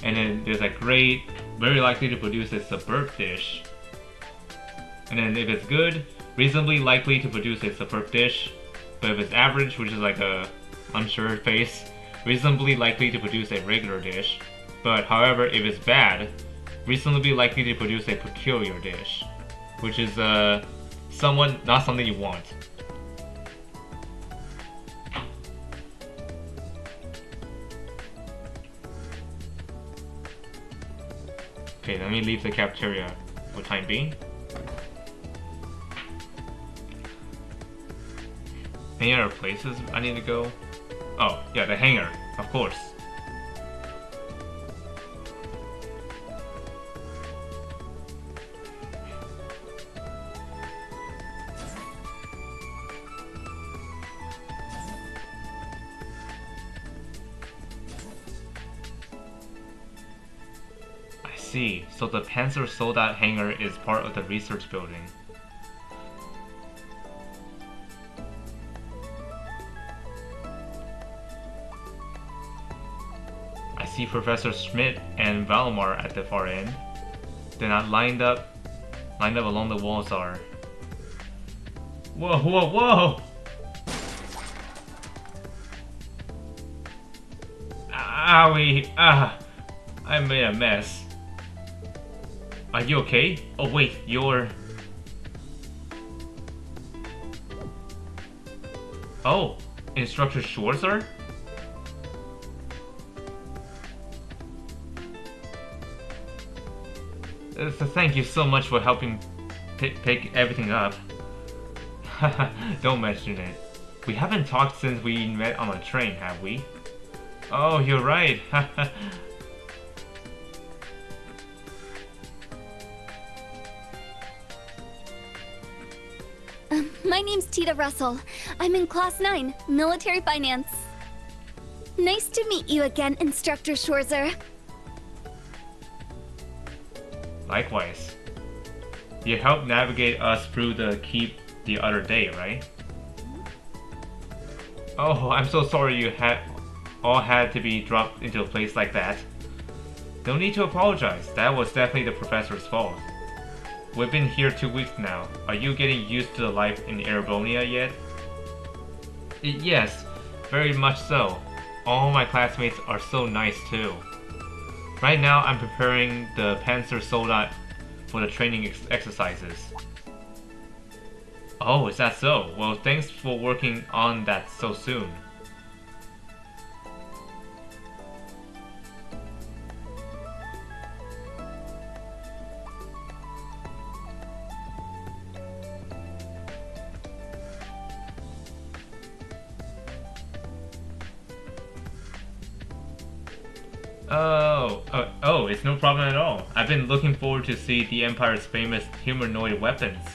And then there's like great, very likely to produce a superb dish. And then if it's good, reasonably likely to produce a superb dish. But if it's average, which is like a unsure face, reasonably likely to produce a regular dish. But however, if it's bad, reasonably likely to produce a peculiar dish, which is not something you want. Okay, let me leave the cafeteria for the time being. Any other places I need to go? Oh, yeah, the hangar, of course. I see, so the Panzer Soldat hangar is part of the research building. I see Professor Schmidt and Valmar at the far end. They're not lined up along the walls are. Whoa, whoa, whoa! Owie, I made a mess. Are you okay? Oh wait, you're... Oh, Instructor Schwarzer? So thank you so much for helping pick everything up. Don't mention it. We haven't talked since we met on the train, have we? Oh, you're right.
My name's Tita Russell. I'm in Class 9, Military Finance. Nice to meet you again, Instructor Schwarzer.
Likewise. You helped navigate us through the keep the other day, right? Oh, I'm so sorry you all had to be dropped into a place like that. No need to apologize. That was definitely the professor's fault. We've been here 2 weeks now. Are you getting used to the life in Erebonia yet? Yes, very much so. All my classmates are so nice too. Right now, I'm preparing the Panzer Soldat for the training exercises. Oh, is that so? Well, thanks for working on that so soon. Oh, it's no problem at all. I've been looking forward to see the Empire's famous humanoid weapons.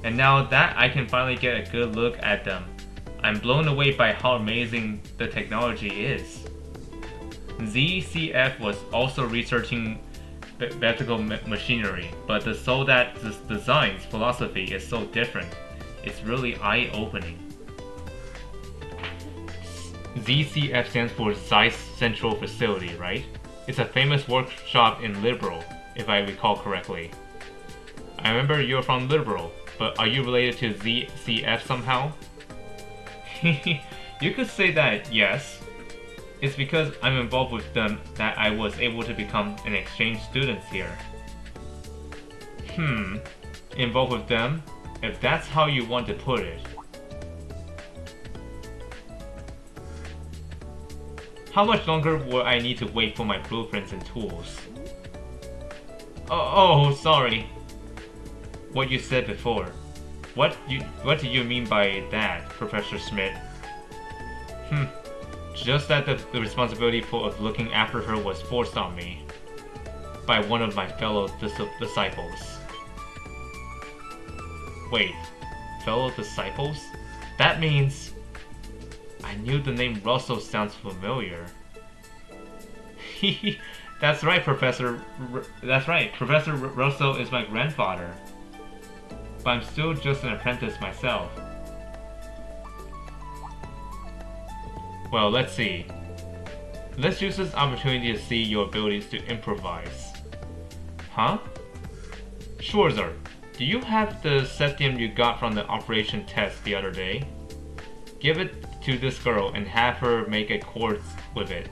And now that I can finally get a good look at them, I'm blown away by how amazing the technology is. ZCF was also researching vertical machinery, but the Soldat design's philosophy is so different. It's really eye-opening. ZCF stands for Zeiss Central Facility, right? It's a famous workshop in Liberal, if I recall correctly. I remember you're from Liberal, but are you related to ZCF somehow? You could say that, yes. It's because I'm involved with them that I was able to become an exchange student here. Involved with them? If that's how you want to put it. How much longer will I need to wait for my blueprints and tools? Oh, sorry. What you said before. What do you mean by that, Professor Schmidt? Just that the responsibility for looking after her was forced on me by one of my fellow disciples. Wait, fellow disciples? That means... I knew the name Russell sounds familiar. That's right, that's right. Professor Rosso is my grandfather. But I'm still just an apprentice myself. Well, let's see. Let's use this opportunity to see your abilities to improvise. Huh? Sure, sir. Do you have the septium you got from the operation test the other day? Give it to this girl and have her make a quartz with it.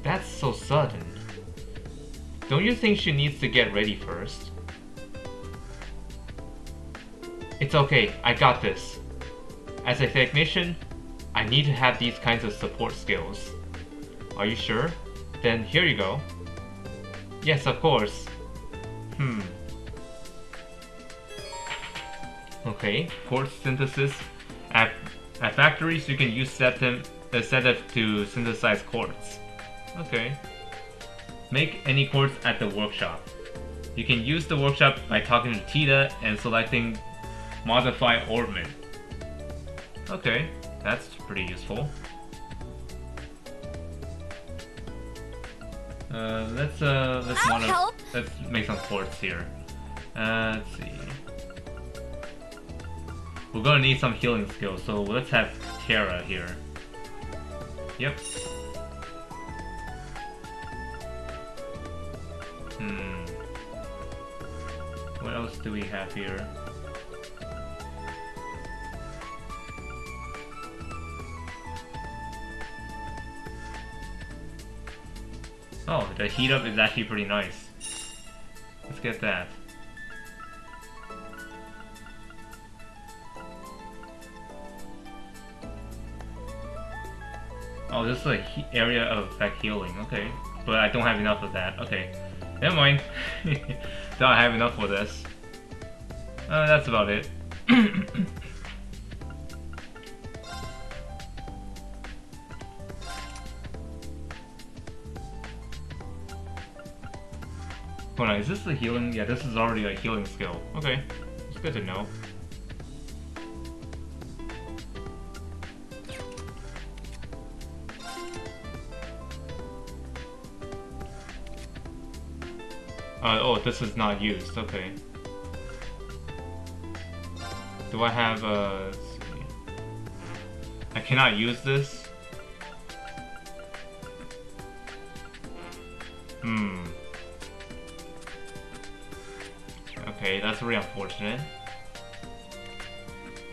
That's so sudden. Don't you think she needs to get ready first? It's okay, I got this. As a technician, I need to have these kinds of support skills. Are you sure? Then here you go. Yes, of course. Okay, quartz synthesis. At factories, you can use septum to synthesize quartz. Okay. Make any quartz at the workshop. You can use the workshop by talking to Tita and selecting Modify Orbment. Okay, that's pretty useful. Let's make some quartz here. Let's see. We're gonna need some healing skills, so let's have Terra here. Yep. What else do we have here? Oh, the heat up is actually pretty nice. Let's get that. Oh, this is an area of effect healing. Okay, but I don't have enough of that. Okay, never mind. Don't have enough for this. That's about it. Hold on, is this the healing? Yeah, this is already a healing skill. Okay, it's good to know. Oh, this is not used. Okay. Do I have let's see. I cannot use this? Okay, that's really unfortunate.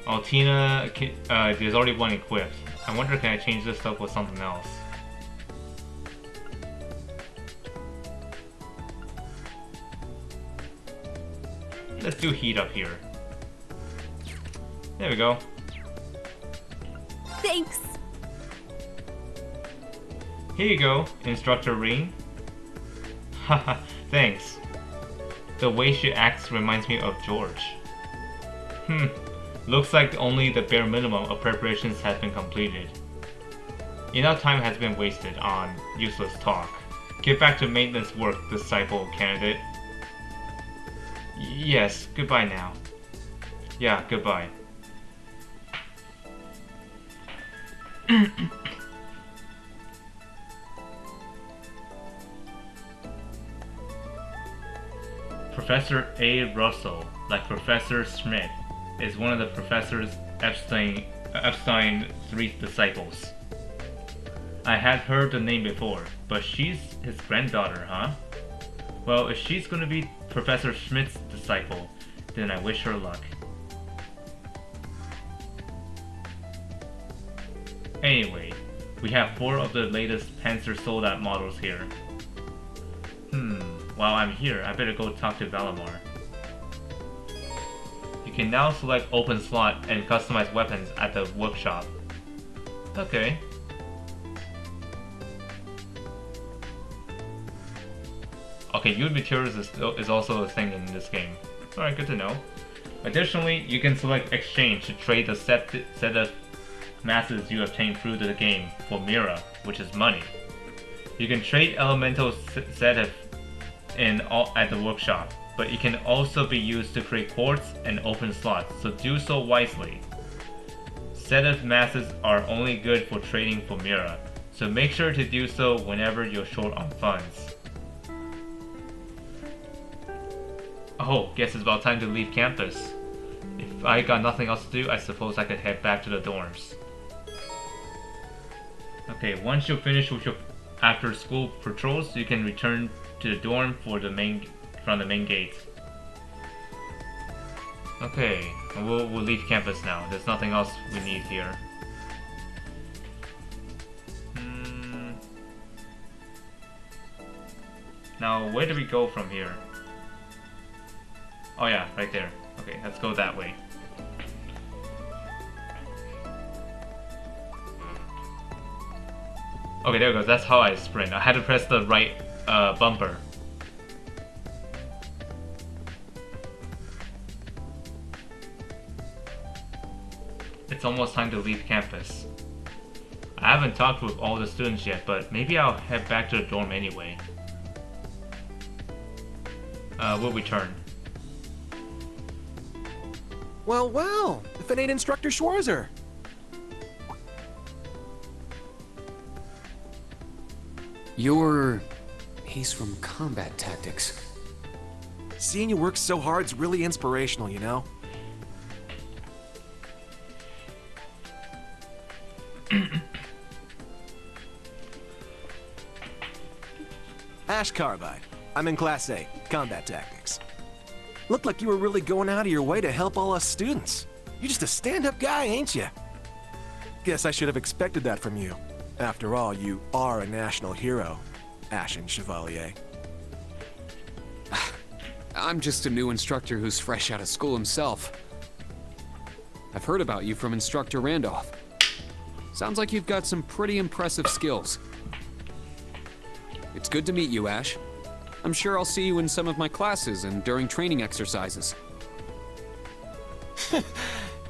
Oh, Tina, there's already one equipped. I wonder, can I change this up with something else? Let's do heat up here. There we go.
Thanks.
Here you go, Instructor Ring. Haha, thanks. The way she acts reminds me of George. Looks like only the bare minimum of preparations has been completed. Enough time has been wasted on useless talk. Get back to maintenance work, disciple candidate. Yes, goodbye now. Yeah, goodbye. Professor A. Russell, like Professor Schmidt, is one of the Professor Epstein's 3 disciples. I had heard the name before, but she's his granddaughter, huh? Well, if she's gonna be Professor Schmidt's disciple, then I wish her luck. Anyway, we have 4 of the latest Panzer Soldat models here. While I'm here, I better go talk to Valimar. You can now select open slot and customize weapons at the workshop. Okay. Okay, used materials is also a thing in this game. Alright, good to know. Additionally, you can select exchange to trade the set of masses you obtain through the game for Mira, which is money. You can trade elemental set at the workshop, but it can also be used to create quartz and open slots, so do so wisely. Set of masses are only good for trading for Mira, so make sure to do so whenever you're short on funds. Oh, guess it's about time to leave campus. If I got nothing else to do, I suppose I could head back to the dorms. Okay, once you're finished with your after-school patrols, you can return to the dorm from the main gate. Okay, we'll leave campus now. There's nothing else we need here. Now, where do we go from here? Oh yeah, right there. Okay, let's go that way. Okay, there we go. That's how I sprint. I had to press the right bumper. It's almost time to leave campus. I haven't talked with all the students yet, but maybe I'll head back to the dorm anyway. We'll return.
Well, well, if it ain't Instructor Schwarzer.
He's from Combat Tactics.
Seeing you work so hard's really inspirational, you know? Ash Carbide. I'm in Class A, Combat Tactics. Looked like you were really going out of your way to help all us students. You're just a stand-up guy, ain't you? Guess I should have expected that from you. After all, you are a national hero, Ashen Chevalier.
I'm just a new instructor who's fresh out of school himself. I've heard about you from Instructor Randolph. Sounds like you've got some pretty impressive skills. It's good to meet you, Ash. I'm sure I'll see you in some of my classes and during training exercises.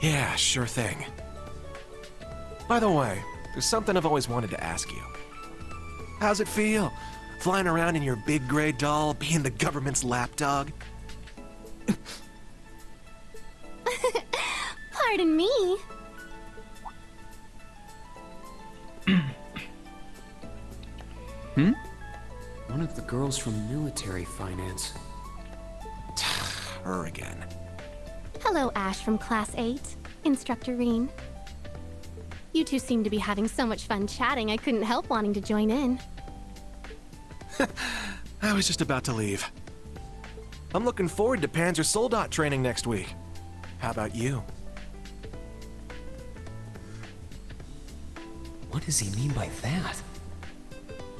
Yeah, sure thing. By the way, there's something I've always wanted to ask you. How's it feel, flying around in your big gray doll, being the government's lapdog?
Pardon me.
One of the girls from military finance.
Her again.
Hello, Ash from Class 8, Instructor Reen. You two seem to be having so much fun chatting, I couldn't help wanting to join in.
I was just about to leave. I'm looking forward to Panzer Soldat training next week. How about you?
What does he mean by that?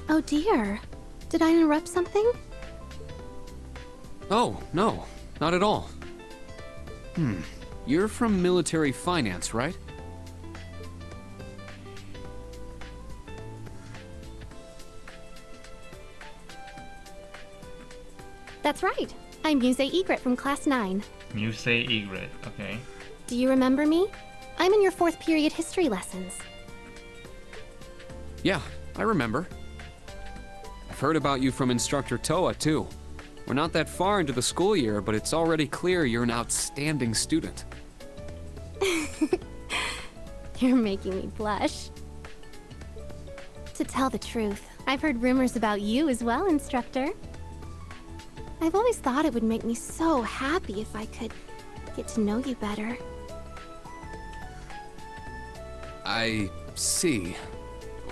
Oh dear. Did I interrupt something?
Oh, no, not at all. You're from military finance, right?
That's right. I'm Muse Egret from Class 9.
Muse Egret, okay.
Do you remember me? I'm in your 4th period history lessons.
Yeah, I remember. I've heard about you from Instructor Toa, too. We're not that far into the school year, but it's already clear you're an outstanding student.
You're making me blush. To tell the truth, I've heard rumors about you as well, Instructor. I've always thought it would make me so happy if I could get to know you better.
I see.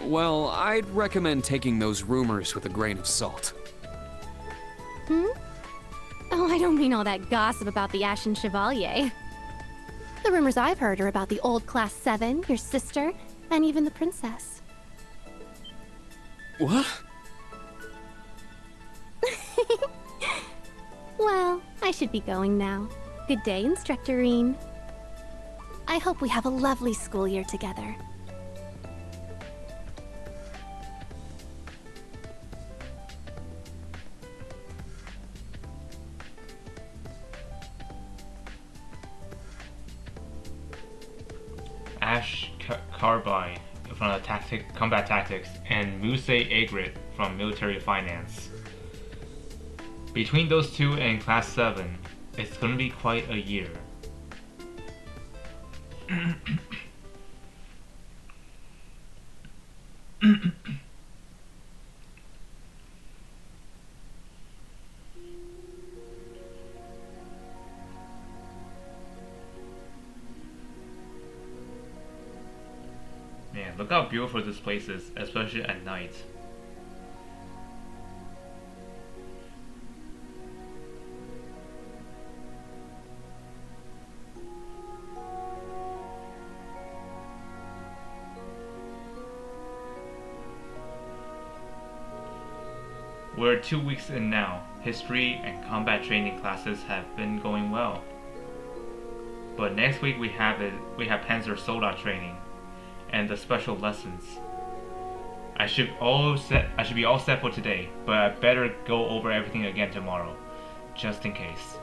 Well, I'd recommend taking those rumors with a grain of salt.
Oh, I don't mean all that gossip about the Ashen Chevalier. The rumors I've heard are about the old Class 7, your sister, and even the princess.
What?
Well, I should be going now. Good day, Instructor Reen. I hope we have a lovely school year together.
Ash Carbide from Combat Tactics and Muse Egret from Military Finance. Between those two and Class 7, it's gonna be quite a year. Man, look how beautiful this place is, especially at night. We're 2 weeks in now. History and combat training classes have been going well. But next week we have Panzer Soldat training and the special lessons. I should be all set for today, but I better go over everything again tomorrow, just in case.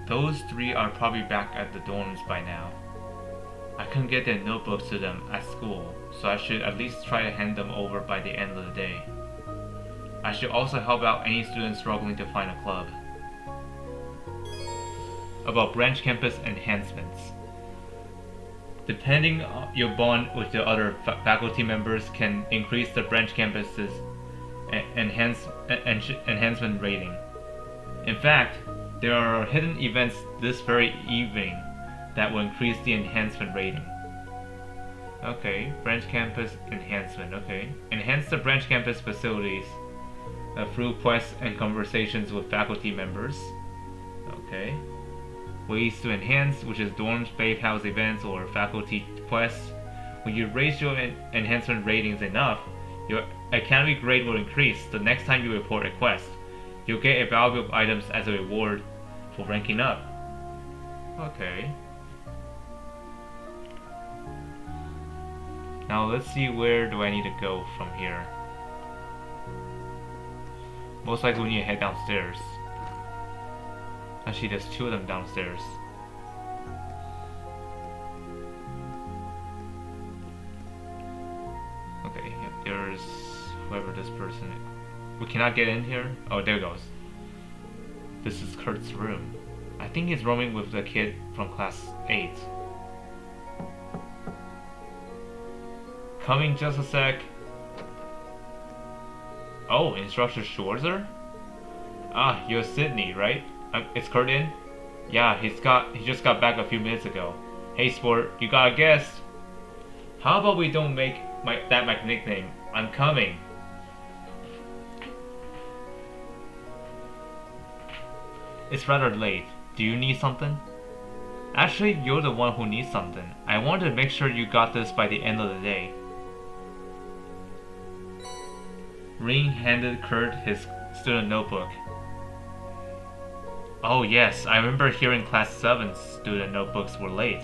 Those three are probably back at the dorms by now. I couldn't get their notebooks to them at school, so I should at least try to hand them over by the end of the day. I should also help out any students struggling to find a club. About branch campus enhancements. Depending on your bond with the other faculty members can increase the branch campus's enhancement rating. In fact, there are hidden events this very evening that will increase the enhancement rating. Okay, branch campus enhancement, okay. Enhance the branch campus facilities through quests and conversations with faculty members. Okay. Ways to enhance, which is dorms, babe house events, or faculty quests. When you raise your enhancement ratings enough, your academy grade will increase the next time you report a quest. You'll get valuable items as a reward for ranking up. Okay. Now let's see, where do I need to go from here? Most likely we need to head downstairs. Actually, there's two of them downstairs. Okay, yep, there's whoever this person is. We cannot get in here? Oh, there it goes. This is Kurt's room. I think he's roaming with the kid from class 8. Coming just a sec. Oh, Instructor Schwarzer? Ah, you're Sydney, right? Is Kurt in? Yeah, he just got back a few minutes ago. Hey sport, you got a guest? How about we don't make that my nickname? I'm coming. It's rather late. Do you need something? Actually, you're the one who needs something. I wanted to make sure you got this by the end of the day. Ring handed Kurt his student notebook. Oh yes, I remember hearing class 7's student notebooks were late.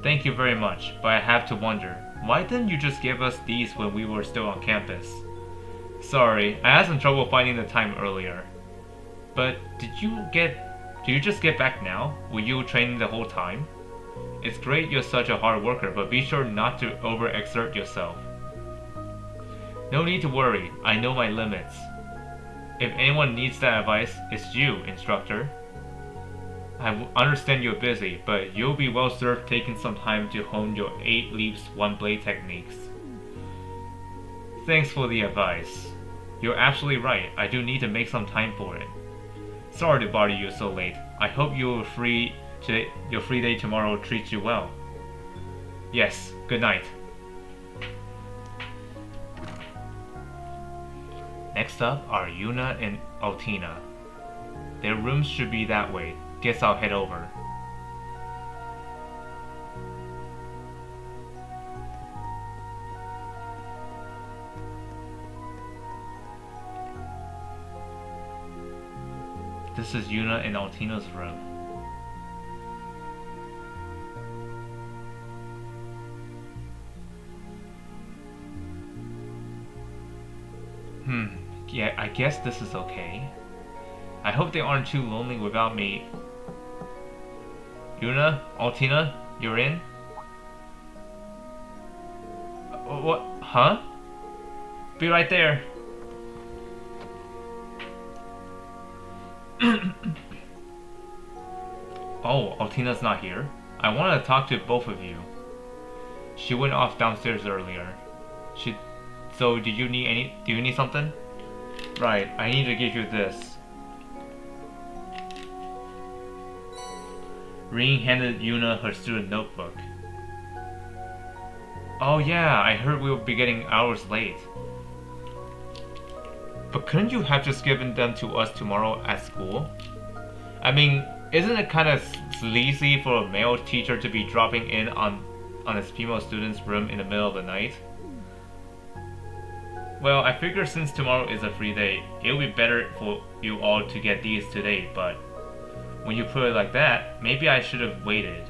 Thank you very much, but I have to wonder, why didn't you just give us these when we were still on campus? Sorry, I had some trouble finding the time earlier. But did you just get back now? Were you training the whole time? It's great you're such a hard worker, but be sure not to overexert yourself. No need to worry, I know my limits. If anyone needs that advice, it's you, instructor. I understand you're busy, but you'll be well served taking some time to hone your 8 leaps, 1 blade techniques. Thanks for the advice. You're absolutely right, I do need to make some time for it. Sorry to bother you so late. I hope your free day tomorrow treats you well. Yes, good night. Next up are Yuna and Altina. Their rooms should be that way. Guess I'll head over. This is Yuna and Altina's room. Yeah, I guess this is okay. I hope they aren't too lonely without me. Yuna? Altina? You're in? What? Huh? Be right there. Oh, Altina's not here? I wanted to talk to both of you. She went off downstairs earlier. So do you need something? Right, I need to give you this. Ring handed Yuna her student notebook. Oh yeah, I heard we will be getting hours late. But couldn't you have just given them to us tomorrow at school? I mean, isn't it kind of sleazy for a male teacher to be dropping in on his female student's room in the middle of the night? Well, I figure since tomorrow is a free day, it would be better for you all to get these today, but when you put it like that, maybe I should have waited.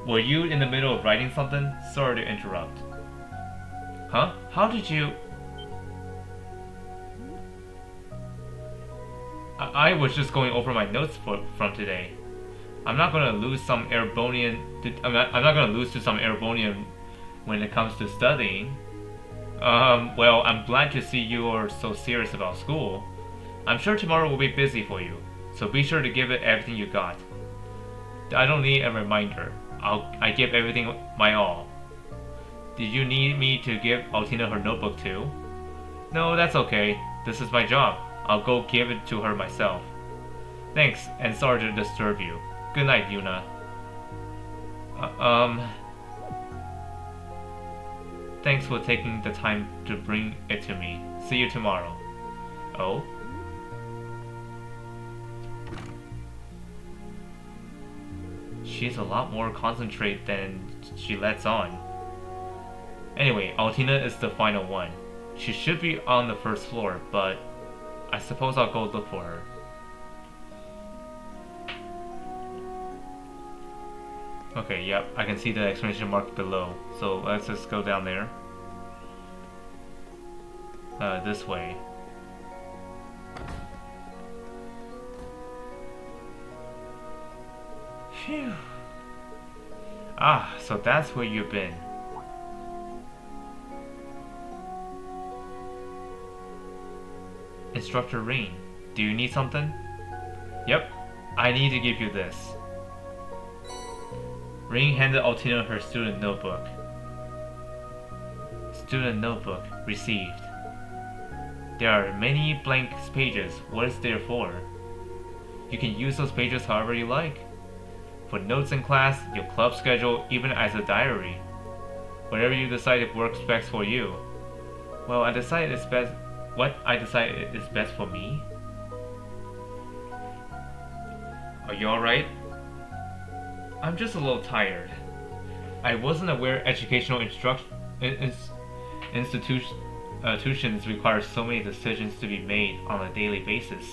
Were you in the middle of writing something? Sorry to interrupt. Huh? How did you... I was just going over my notes from today. I'm not gonna lose some Erebonian... I'm not gonna lose to some Erebonian when it comes to studying. Well, I'm glad to see you are so serious about school. I'm sure tomorrow will be busy for you, so be sure to give it everything you got. I don't need a reminder. I give everything my all. Did you need me to give Altina her notebook too? No, that's okay. This is my job. I'll go give it to her myself. Thanks, and sorry to disturb you. Good night, Yuna. Thanks for taking the time to bring it to me. See you tomorrow. Oh? She's a lot more concentrated than she lets on. Anyway, Altina is the final one. She should be on the first floor, but I suppose I'll go look for her. Okay, yep, I can see the exclamation mark below. So let's just go down there. This way. Phew. Ah, so that's where you've been. Instructor Rain, do you need something? Yep, I need to give you this. Ring handed Altina her student notebook. Student notebook received. There are many blank pages. What is there for? You can use those pages however you like. For notes in class, your club schedule, even as a diary. Whatever you decide it works best for you. Well, I decided it's best. What I decided is best for me. Are you alright? I'm just a little tired. I wasn't aware educational institutions require so many decisions to be made on a daily basis.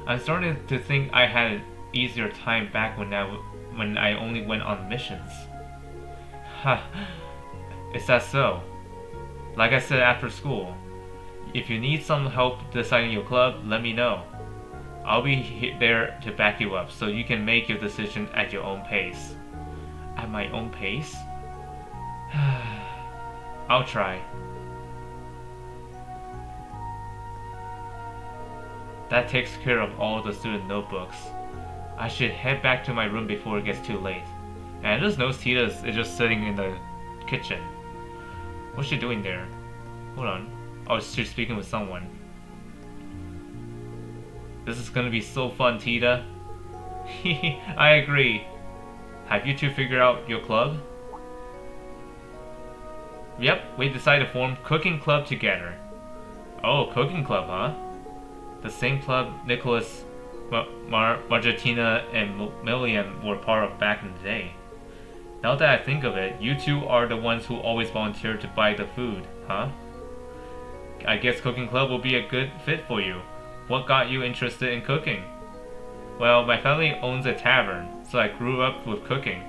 I'm starting to think I had an easier time back when I only went on missions. Ha, is that so? Like I said after school, if you need some help deciding your club, let me know. I'll be there to back you up so you can make your decision at your own pace. At my own pace? I'll try. That takes care of all the student notebooks. I should head back to my room before it gets too late. And I just noticed Tita is just sitting in the kitchen. What's she doing there? Hold on. Oh, she's speaking with someone. This is gonna be so fun, Tita. I agree. Have you two figured out your club? Yep, we decided to form Cooking Club together. Oh, Cooking Club, huh? The same club Nicholas, Margitina, and Millian were part of back in the day. Now that I think of it, you two are the ones who always volunteer to buy the food, huh? I guess Cooking Club will be a good fit for you. What got you interested in cooking? Well, my family owns a tavern, so I grew up with cooking.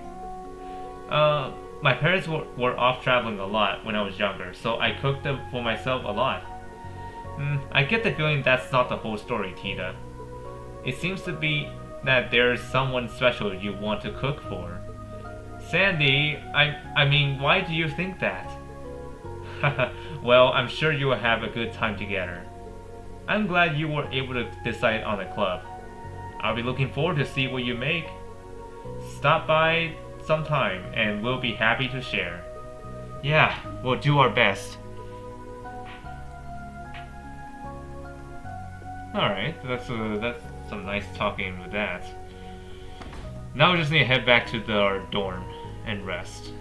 My parents were off traveling a lot when I was younger, so I cooked them for myself a lot. I get the feeling that's not the whole story, Tita. It seems to be that there's someone special you want to cook for. Sandy, I mean, why do you think that? Well, I'm sure you will have a good time together. I'm glad you were able to decide on a club. I'll be looking forward to see what you make. Stop by sometime and we'll be happy to share. Yeah, we'll do our best. Alright, that's some nice talking with that. Now we just need to head back to our dorm and rest.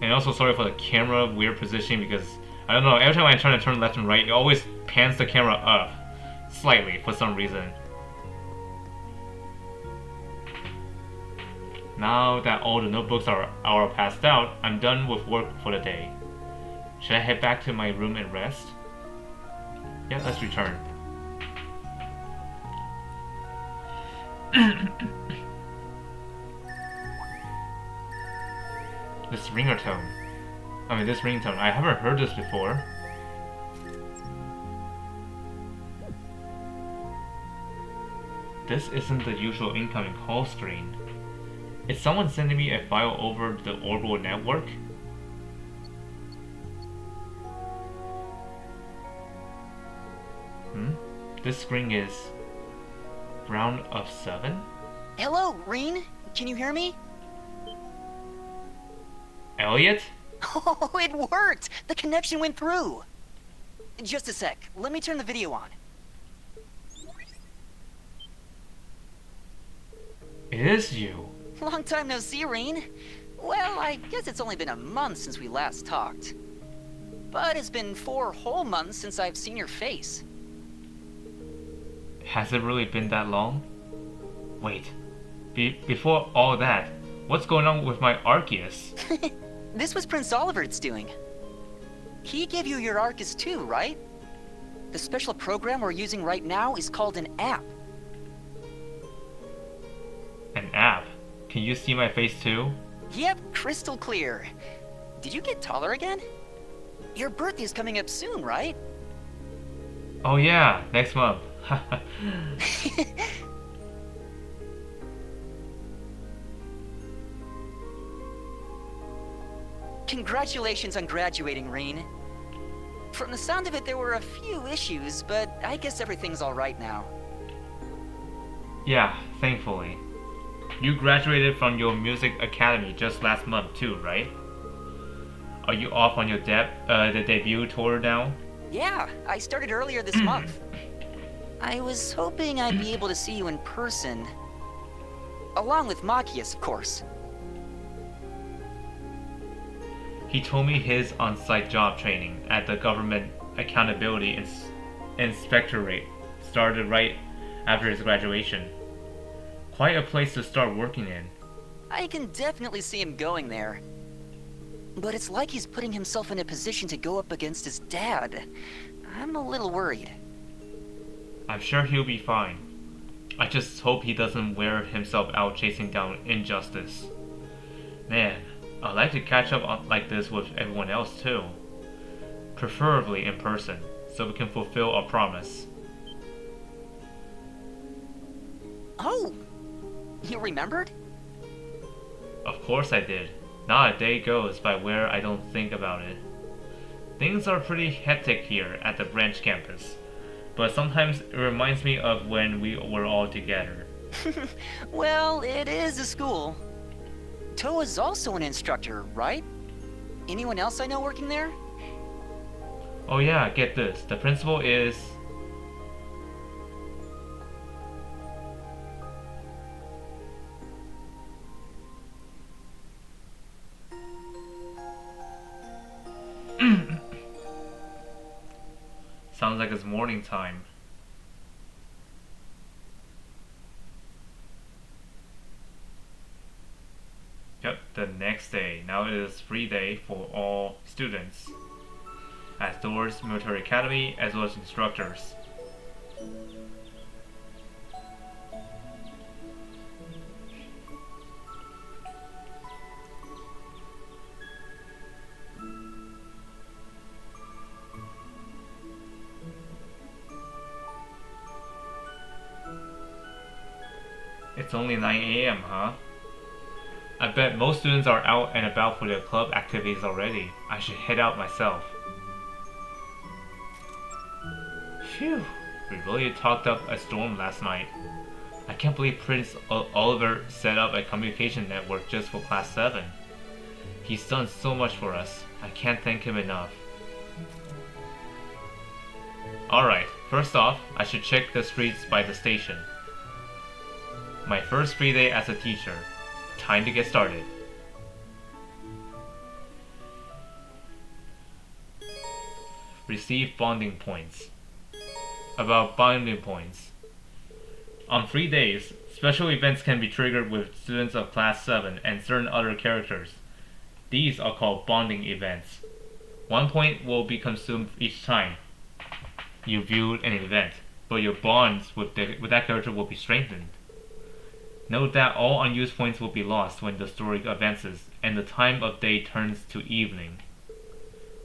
And also sorry for the camera weird positioning because, I don't know, every time I try to turn left and right, it always pans the camera up slightly for some reason. Now that all the notebooks are passed out, I'm done with work for the day. Should I head back to my room and rest? Yeah, let's return. This ringertone. I mean, this ringtone. I haven't heard this before. This isn't the usual incoming call screen. Is someone sending me a file over the orbital network? This screen is round of 7?
Hello, Rean. Can you hear me?
Elliot?
Oh, it worked! The connection went through. Just a sec. Let me turn the video on.
It is you.
Long time no see, Rean. Well, I guess it's only been a month since we last talked. But it's been 4 whole months since I've seen your face.
Has it really been that long? Wait. Before all that, what's going on with my Arceus?
This was Prince Oliver's doing. He gave you your Arceus too, right? The special program we're using right now is called an app.
An app? Can you see my face too?
Yep, crystal clear. Did you get taller again? Your birthday's coming up soon, right?
Oh yeah, next month.
Congratulations on graduating, Rean. From the sound of it, there were a few issues, but I guess everything's alright now.
Yeah, thankfully. You graduated from your music academy just last month too, right? Are you off on your the debut tour now?
Yeah, I started earlier this month. I was hoping I'd be able to see you in person. Along with Machias, of course.
He told me his on-site job training at the Government Accountability Inspectorate started right after his graduation. Quite a place to start working in.
I can definitely see him going there. But it's like he's putting himself in a position to go up against his dad. I'm a little worried.
I'm sure he'll be fine. I just hope he doesn't wear himself out chasing down injustice. Man, I'd like to catch up like this with everyone else too. Preferably in person, so we can fulfill our promise.
Oh! You remembered?
Of course I did. Not a day goes by where I don't think about it. Things are pretty hectic here at the branch campus, but sometimes it reminds me of when we were all together.
Well, it is a school. Toa's also an instructor, right? Anyone else I know working there?
Oh yeah, get this. The principal is... Sounds like it's morning time. Yep, the next day. Now it is free day for all students at Thor's Military Academy as well as instructors. It's only 9 AM, huh? I bet most students are out and about for their club activities already. I should head out myself. Phew, we really talked up a storm last night. I can't believe Prince Oliver set up a communication network just for Class 7. He's done so much for us. I can't thank him enough. Alright, first off, I should check the streets by the station. My first free day as a teacher. Time to get started. Receive bonding points. About bonding points. On free days, special events can be triggered with students of Class 7 and certain other characters. These are called bonding events. 1 point will be consumed each time you view an event, but your bonds with that character will be strengthened. Note that all unused points will be lost when the story advances and the time of day turns to evening.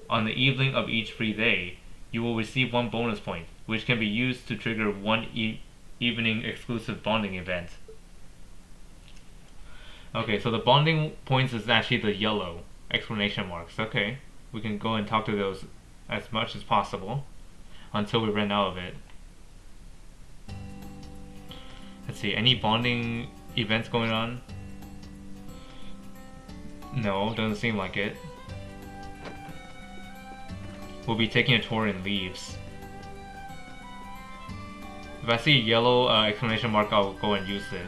On the evening of each free day, you will receive 1 bonus point, which can be used to trigger 1 evening exclusive bonding event. Okay, so the bonding points is actually the yellow exclamation marks. Okay, we can go and talk to those as much as possible until we run out of it. Let's see, any bonding events going on? No, doesn't seem like it. We'll be taking a tour in Leaves. If I see a yellow exclamation mark, I'll go and use it.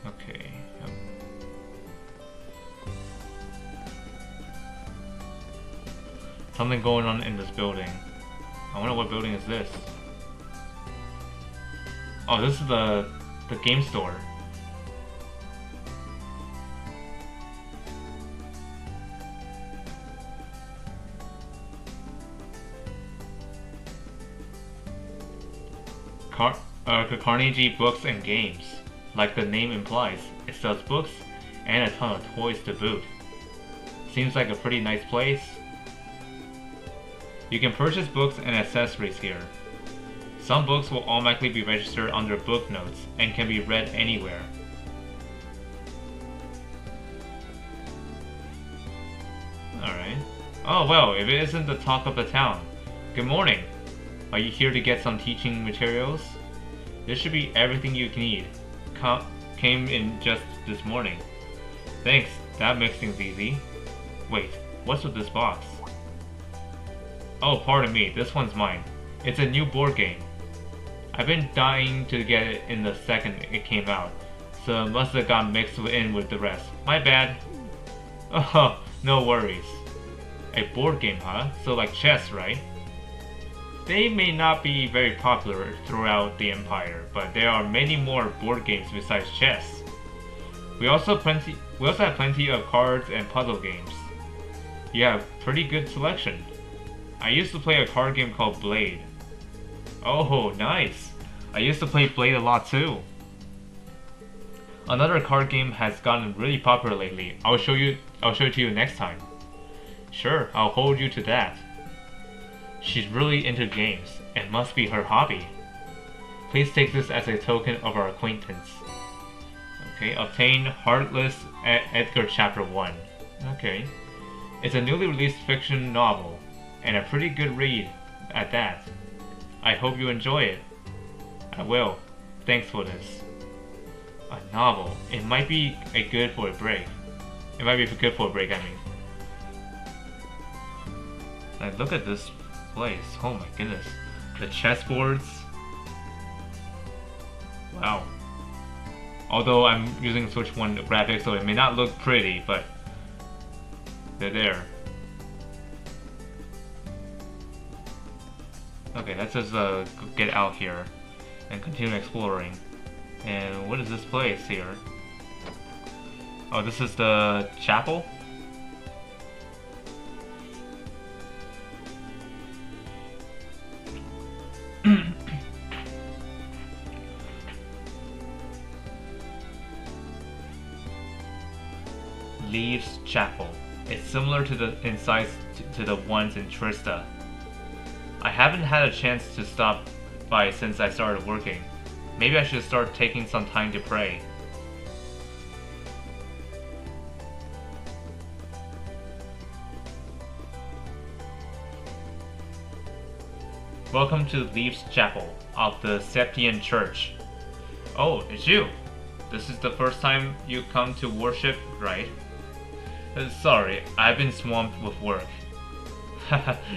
Okay. Something going on in this building. I wonder what building is this. Oh, this is the game store. Carnegie Books and Games. Like the name implies, it sells books and a ton of toys to boot. Seems like a pretty nice place. You can purchase books and accessories here. Some books will automatically be registered under book notes and can be read anywhere. Alright. Oh well, if it isn't the talk of the town. Good morning. Are you here to get some teaching materials? This should be everything you need. Came in just this morning. Thanks, that makes things easy. Wait, what's with this box? Oh, pardon me, this one's mine. It's a new board game. I've been dying to get it in the second it came out, so it must have got mixed in with the rest. My bad. Oh, no worries. A board game, huh? So like chess, right? They may not be very popular throughout the Empire, but there are many more board games besides chess. We also have plenty of cards and puzzle games. You have pretty good selection. I used to play a card game called Blade. Oh, nice. I used to play Blade a lot too. Another card game has gotten really popular lately. I'll show it to you next time. Sure, I'll hold you to that. She's really into games. It must be her hobby. Please take this as a token of our acquaintance. Okay, obtain Heartless Edgar Chapter 1. Okay. It's a newly released fiction novel, and a pretty good read at that. I hope you enjoy it. I will. Thanks for this. A novel. It might be good for a break. It might be good for a break, I mean. Like, look at this place. Oh my goodness. The chessboards. Wow. Although I'm using Switch 1 graphics, so it may not look pretty, but they're there. Okay, let's just get out here and continue exploring. And what is this place here? Oh, this is the chapel? Leaves Chapel. It's similar to the in size to the ones in Trista. I haven't had a chance to stop by since I started working. Maybe I should start taking some time to pray. Welcome to Leaves Chapel of the Septian Church. Oh, it's you. This is the first time you come to worship, right? Sorry, I've been swamped with work.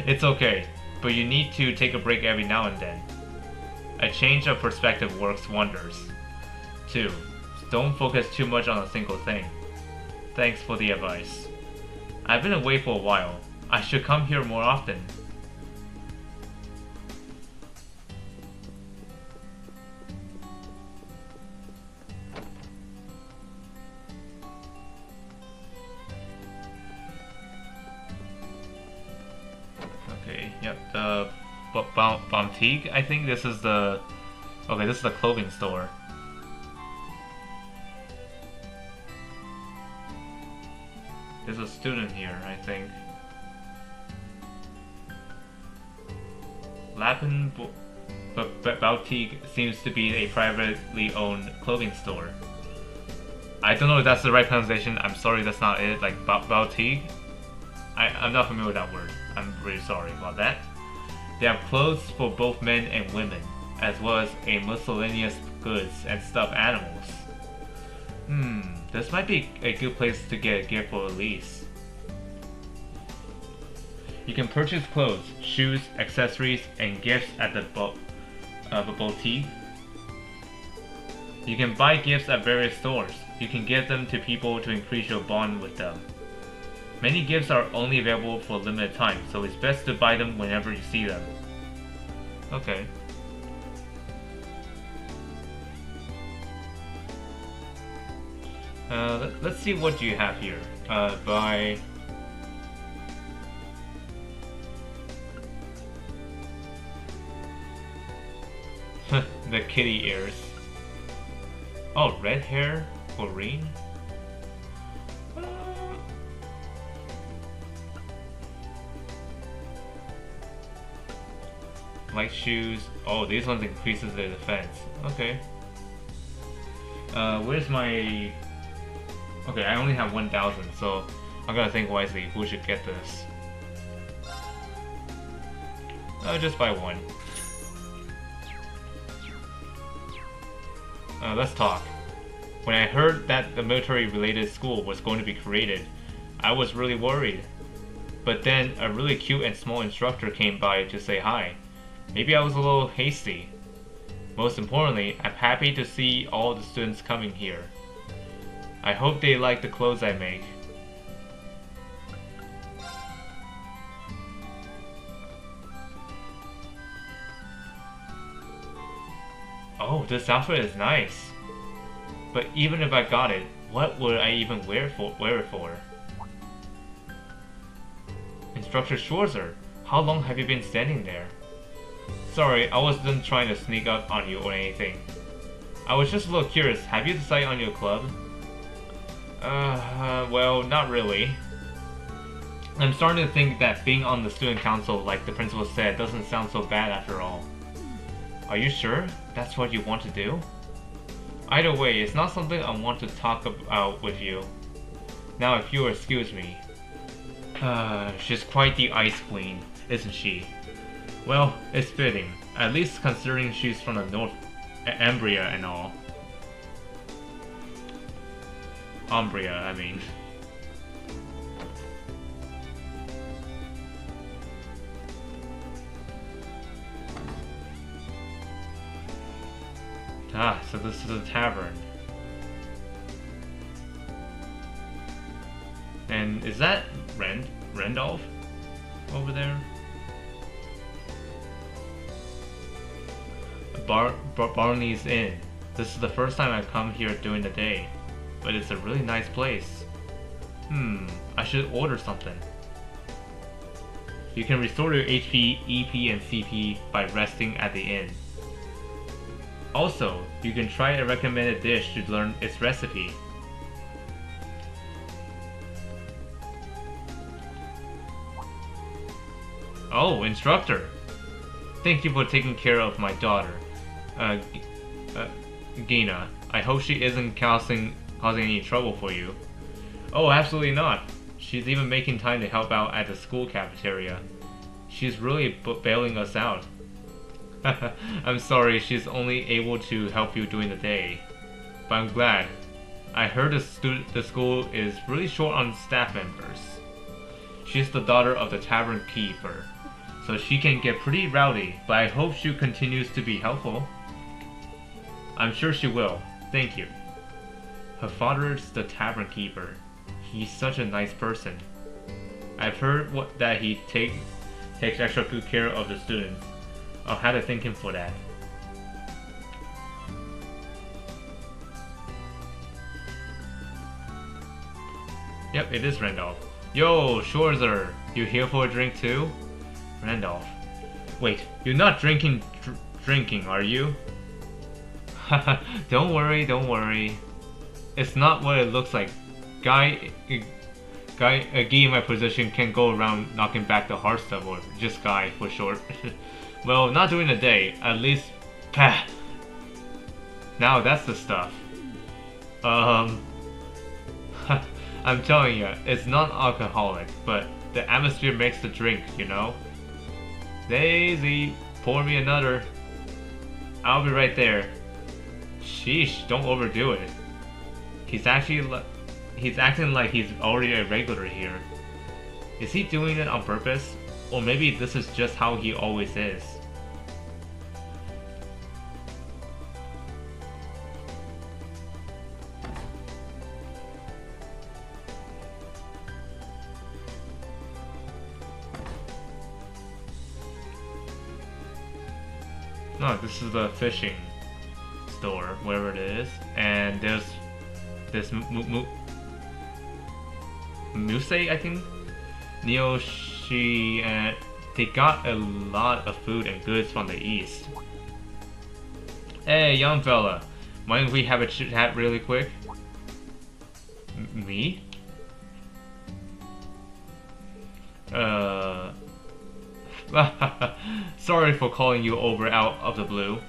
It's okay, but you need to take a break every now and then. A change of perspective works wonders. 2. Don't focus too much on a single thing. Thanks for the advice. I've been away for a while. I should come here more often. Okay, yep, the Boutique, I think this is the... Okay, this is the clothing store. There's a student here, I think. Lapin Boutique seems to be a privately owned clothing store. I don't know if that's the right pronunciation. I'm sorry, that's not it. Like Boutique. I'm not familiar with that word. I'm really sorry about that. They have clothes for both men and women, as well as a miscellaneous goods and stuffed animals. This might be a good place to get a gift for Elise. You can purchase clothes, shoes, accessories, and gifts at the boutique. You can buy gifts at various stores. You can give them to people to increase your bond with them. Many gifts are only available for a limited time, so it's best to buy them whenever you see them. Okay. Let's see what you have here. Buy... the kitty ears. Oh, red hair for Rean? Light shoes. Oh, these ones increases their defense. Okay. Where's my... Okay, I only have 1,000, so I'm gonna think wisely who should get this. Just buy one. Let's talk. When I heard that the military-related school was going to be created, I was really worried. But then a really cute and small instructor came by to say hi. Maybe I was a little hasty. Most importantly, I'm happy to see all the students coming here. I hope they like the clothes I make. Oh, this outfit is nice. But even if I got it, what would I even wear it for? Instructor Schwarzer, how long have you been standing there? Sorry, I wasn't trying to sneak up on you or anything. I was just a little curious, have you decided on your club? Well, not really. I'm starting to think that being on the student council, like the principal said, doesn't sound so bad after all. Are you sure that's what you want to do? Either way, it's not something I want to talk about with you. Now if you'll excuse me. She's quite the ice queen, isn't she? Well, it's fitting, at least considering she's from the North Umbria and all. Umbria, I mean. Ah, so this is a tavern. And is that Randolph over there? Barney's Inn. This is the first time I've come here during the day, but it's a really nice place. I should order something. You can restore your HP, EP, and CP by resting at the inn. Also, you can try a recommended dish to learn its recipe. Oh, instructor! Thank you for taking care of my daughter, Gina. I hope she isn't causing any trouble for you. Oh, absolutely not. She's even making time to help out at the school cafeteria. She's really bailing us out. I'm sorry she's only able to help you during the day. But I'm glad. I heard the school is really short on staff members. She's the daughter of the tavern keeper, so she can get pretty rowdy, but I hope she continues to be helpful. I'm sure she will. Thank you. Her father's the tavern keeper. He's such a nice person. I've heard that he takes extra good care of the students. I'll have to thank him for that. Yep, it is Randolph. Yo, Schwarzer, you here for a drink too? Randolph. Wait, you're not drinking, are you? Don't worry. It's not what it looks like. A guy in my position can go around knocking back the hard stuff, or just guy for short. Well, not during the day, at least. Pah. Now that's the stuff. I'm telling you, it's not alcoholic, but the atmosphere makes the drink, you know? Daisy, pour me another. I'll be right there. Sheesh, don't overdo it. He's acting like he's already a regular here. Is he doing it on purpose? Or maybe this is just how he always is. No, this is the fishing store, wherever it is, and there's this Muse, I think, Neoshi, and they got a lot of food and goods from the east. Hey, young fella, mind if we have a chat really quick? Me? Sorry for calling you over out of the blue.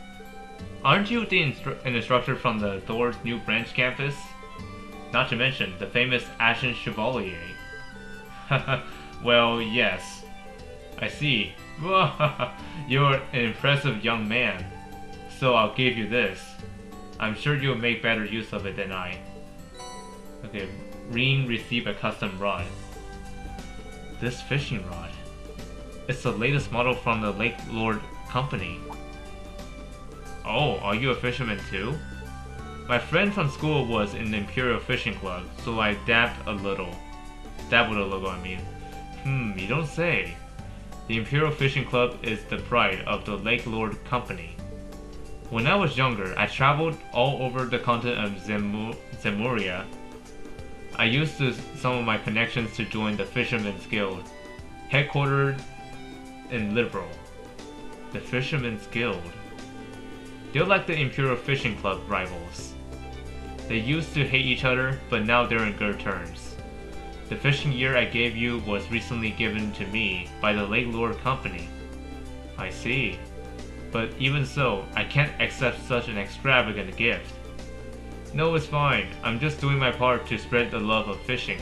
Aren't you an instructor from the Thor's new branch campus? Not to mention the famous Ashen Chevalier. Well, yes. I see. You're an impressive young man. So I'll give you this. I'm sure you'll make better use of it than I. Okay, Reen received a custom rod. This fishing rod. It's the latest model from the Lake Lord Company. Oh, are you a fisherman too? My friend from school was in the Imperial Fishing Club, so I dabbled a little, I mean. You don't say. The Imperial Fishing Club is the pride of the Lake Lord Company. When I was younger, I traveled all over the continent of Zemuria. I used some of my connections to join the Fisherman's Guild, headquartered in Liberal. The Fisherman's Guild. They're like the Imperial Fishing Club rivals. They used to hate each other, but now they're in good terms. The fishing gear I gave you was recently given to me by the Lake Lord Company. I see. But even so, I can't accept such an extravagant gift. No, it's fine. I'm just doing my part to spread the love of fishing.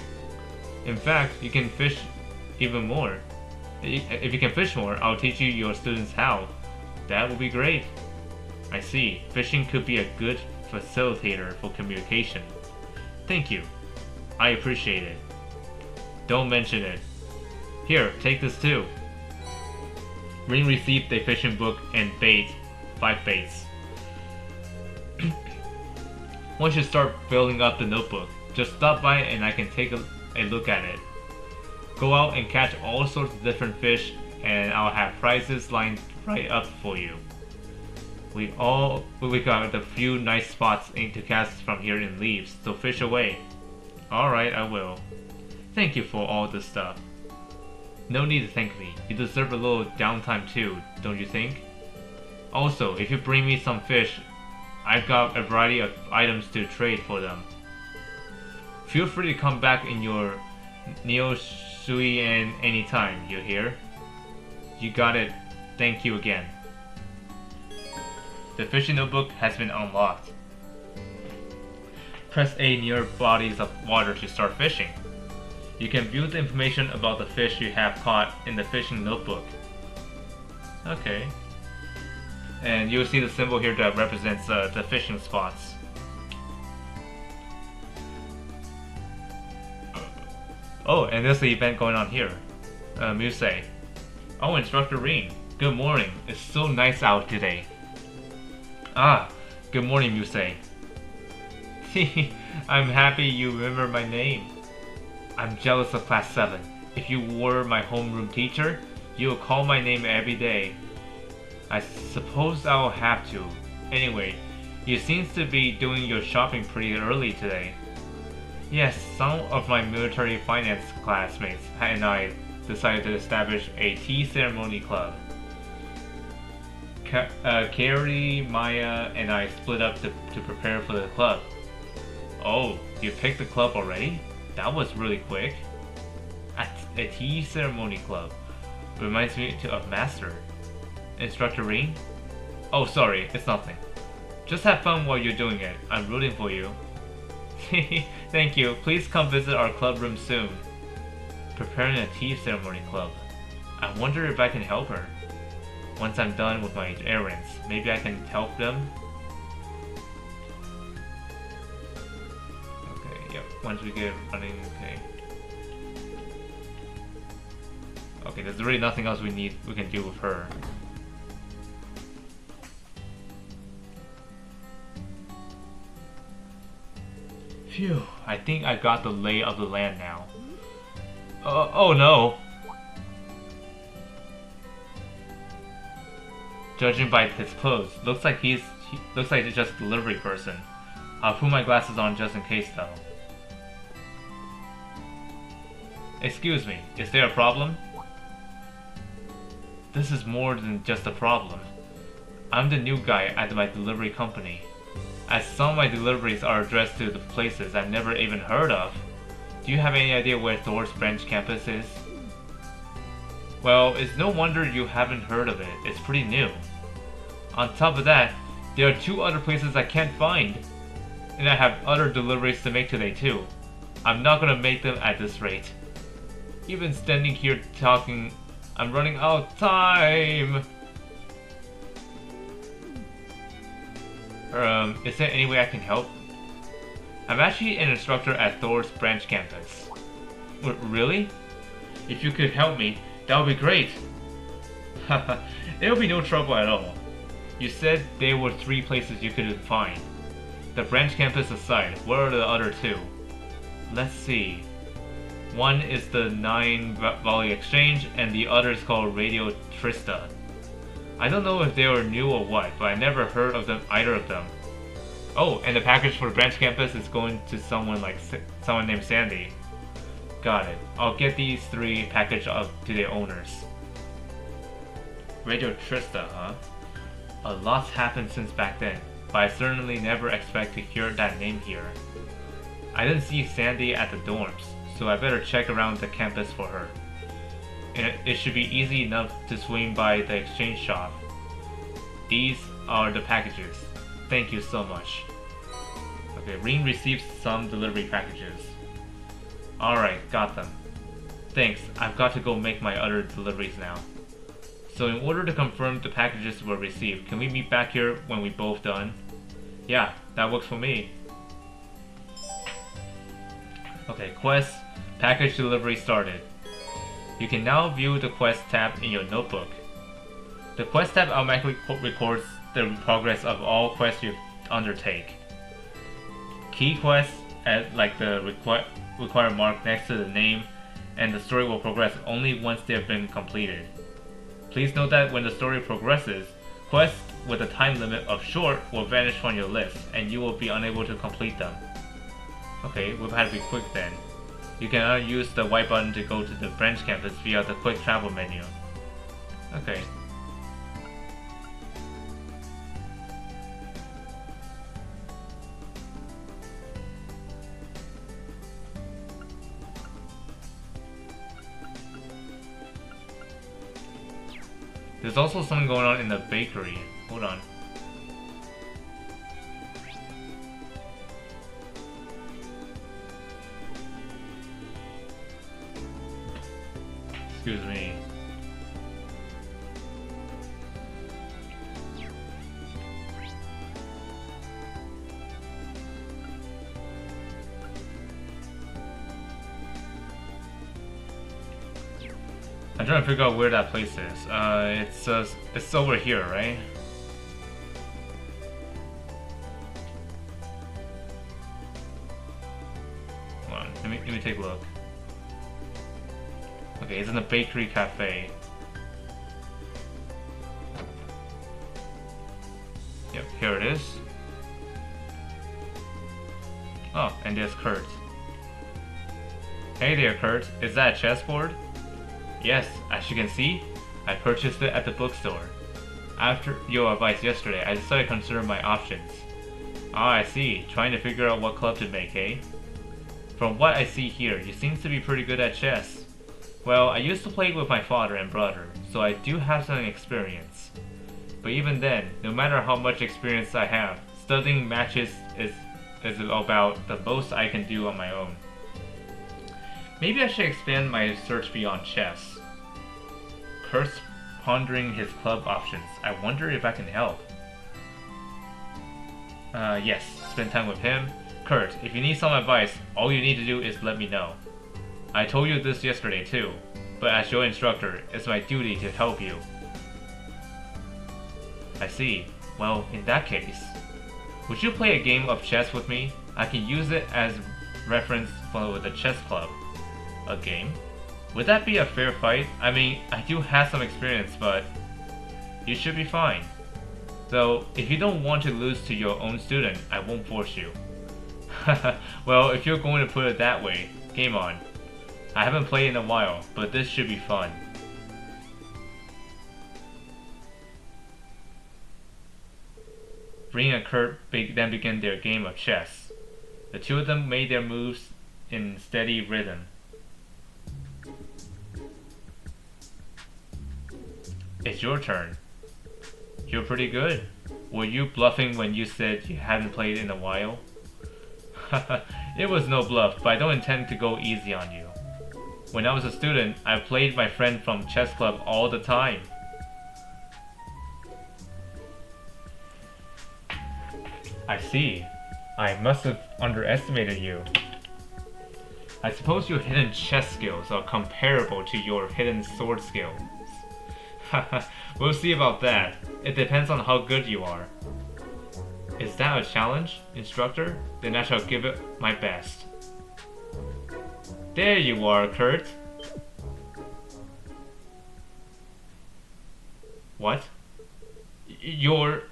In fact, you can fish even more. If you can fish more, I'll teach you your students how. That would be great. I see. Fishing could be a good facilitator for communication. Thank you. I appreciate it. Don't mention it. Here, take this too. Ring received a fishing book and 5 baits. Once you start filling up the notebook, just stop by and I can take a look at it. Go out and catch all sorts of different fish and I'll have prizes lined right up for you. We got a few nice spots to cast from here in Leaves, so fish away. Alright, I will. Thank you for all this stuff. No need to thank me. You deserve a little downtime too, don't you think? Also, if you bring me some fish, I've got a variety of items to trade for them. Feel free to come back in your Neosuian anytime, you hear? You got it. Thank you again. The fishing notebook has been unlocked. Press A near bodies of water to start fishing. You can view the information about the fish you have caught in the fishing notebook. Okay. And you'll see the symbol here that represents the fishing spots. Oh, and there's the event going on here. Musei. Oh, Instructor Rin. Good morning. It's so nice out today. Ah, good morning, Musei. I'm happy you remember my name. I'm jealous of Class 7. If you were my homeroom teacher, you would call my name every day. I suppose I'll have to. Anyway, you seem to be doing your shopping pretty early today. Yes, some of my military finance classmates and I decided to establish a tea ceremony club. Carrie, Maya, and I split up to prepare for the club. Oh, you picked the club already? That was really quick. A tea ceremony club. Reminds me of Master. Instructor Rin? Oh, sorry, it's nothing. Just have fun while you're doing it. I'm rooting for you. Thank you. Please come visit our club room soon. Preparing a tea ceremony club. I wonder if I can help her. Once I'm done with my errands, maybe I can help them? Okay, yep. Once we get running, okay. Okay, there's really nothing else we can do with her. Phew, I think I got the lay of the land now. Oh no! Judging by his clothes, looks like he's just a delivery person. I'll put my glasses on just in case though. Excuse me, is there a problem? This is more than just a problem. I'm the new guy at my delivery company. As some of my deliveries are addressed to the places I've never even heard of. Do you have any idea where Thor's branch campus is? Well, it's no wonder you haven't heard of it. It's pretty new. On top of that, there are 2 other places I can't find. And I have other deliveries to make today too. I'm not gonna make them at this rate. Even standing here talking, I'm running out of time. Is there any way I can help? I'm actually an instructor at Thor's branch campus. Really? If you could help me, that would be great. Haha, it'll be no trouble at all. You said there were 3 places you could find. The branch campus aside, what are the other 2? Let's see. One is the 9 Volley Exchange, and the other is called Radio Trista. I don't know if they were new or what, but I never heard of them, either of them. Oh, and the package for the branch campus is going to someone named Sandy. Got it. I'll get these 3 packaged up to their owners. Radio Trista, huh? A lot's happened since back then, but I certainly never expect to hear that name here. I didn't see Sandy at the dorms, so I better check around the campus for her. And it should be easy enough to swing by the exchange shop. These are the packages. Thank you so much. Okay, Rin received some delivery packages. Alright, got them. Thanks, I've got to go make my other deliveries now. So in order to confirm the packages were received, can we meet back here when we're both done? Yeah, that works for me. Okay, quest, package delivery started. You can now view the quest tab in your notebook. The quest tab automatically records the progress of all quests you undertake. Key quests add like the required mark next to the name, and the story will progress only once they have been completed. Please note that when the story progresses, quests with a time limit of short will vanish from your list, and you will be unable to complete them. Okay, we've had to be quick then. You can now use the white button to go to the branch campus via the quick travel menu. Okay. There's also something going on in the bakery. Hold on. Excuse me. I'm trying to figure out where that place is. It's over here, right? Hold on, let me take a look. Okay, it's in the bakery cafe. Yep, here it is. Oh, and there's Kurt. Hey there, Kurt. Is that a chessboard? Yes, as you can see, I purchased it at the bookstore. After your advice yesterday, I decided to consider my options. Ah, I see. Trying to figure out what club to make, eh? From what I see here, you seem to be pretty good at chess. Well, I used to play with my father and brother, so I do have some experience. But even then, no matter how much experience I have, studying matches is about the most I can do on my own. Maybe I should expand my search beyond chess. Kurt's pondering his club options. I wonder if I can help. Yes, spend time with him. Kurt, if you need some advice, all you need to do is let me know. I told you this yesterday too, but as your instructor, it's my duty to help you. I see. Well, in that case, would you play a game of chess with me? I can use it as reference for the chess club. A game? Would that be a fair fight? I mean, I do have some experience, but you should be fine. Though, if you don't want to lose to your own student, I won't force you. Well, if you're going to put it that way, game on. I haven't played in a while, but this should be fun. Ring and Kurt then began their game of chess. The two of them made their moves in steady rhythm. It's your turn. You're pretty good. Were you bluffing when you said you hadn't played in a while? It was no bluff, but I don't intend to go easy on you. When I was a student, I played my friend from chess club all the time. I see. I must have underestimated you. I suppose your hidden chess skills are comparable to your hidden sword skills. We'll see about that. It depends on how good you are. Is that a challenge, instructor? Then I shall give it my best. There you are, Kurt. What? You're...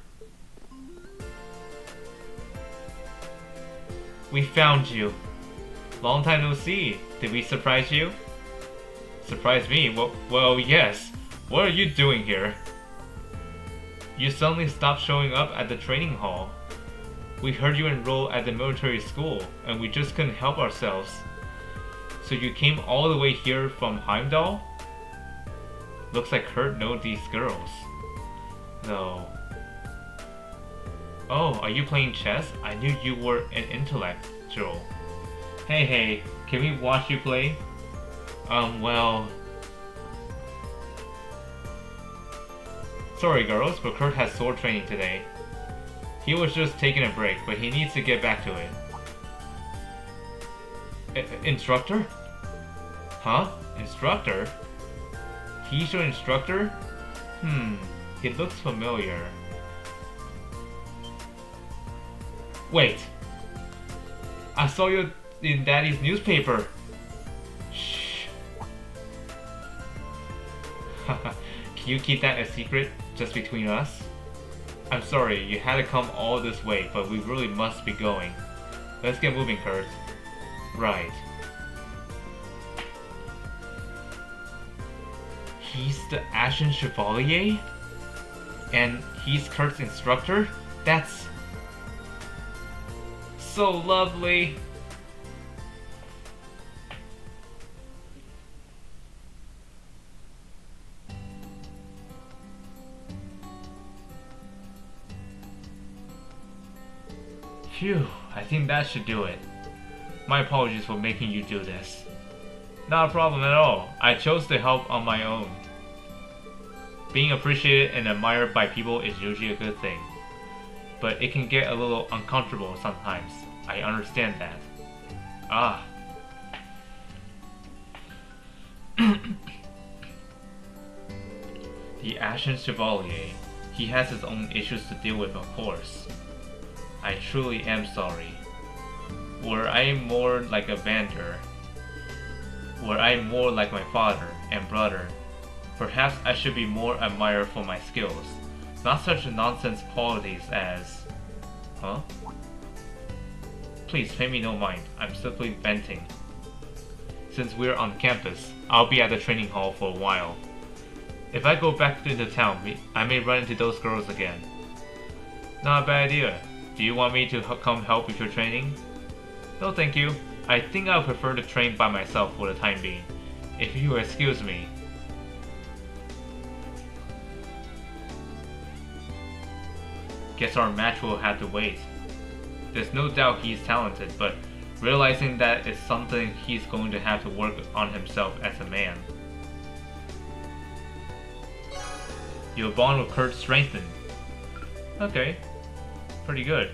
We found you. Long time no see. Did we surprise you? Surprise me? Well, yes. What are you doing here? You suddenly stopped showing up at the training hall. We heard you enrolled at the military school, and we just couldn't help ourselves. So you came all the way here from Heimdall? Looks like Kurt knows these girls. Though... Oh, are you playing chess? I knew you were an intellectual. Hey, can we watch you play? Well... Sorry girls, but Kurt has sword training today. He was just taking a break, but he needs to get back to it. Instructor? Huh? Instructor? He's your instructor? He looks familiar. Wait! I saw you in Daddy's newspaper! Shh. Can you keep that a secret, just between us? I'm sorry, you had to come all this way, but we really must be going. Let's get moving, Kurt. Right. He's the Ashen Chevalier? And he's Kurt's instructor? That's... so lovely! Phew, I think that should do it. My apologies for making you do this. Not a problem at all. I chose to help on my own. Being appreciated and admired by people is usually a good thing. But it can get a little uncomfortable sometimes. I understand that. Ah. The Ashen Chevalier. He has his own issues to deal with, of course. I truly am sorry. Were I more like a Vander, were I more like my father and brother, perhaps I should be more admired for my skills, not such nonsense qualities as... Huh? Please pay me no mind, I'm simply venting. Since we're on campus, I'll be at the training hall for a while. If I go back into town, I may run into those girls again. Not a bad idea. Do you want me to come help with your training? No thank you. I think I would prefer to train by myself for the time being. If you excuse me. Guess our match will have to wait. There's no doubt he's talented, but realizing that is something he's going to have to work on himself as a man. Your bond with Kurt strengthened. Okay. Pretty good.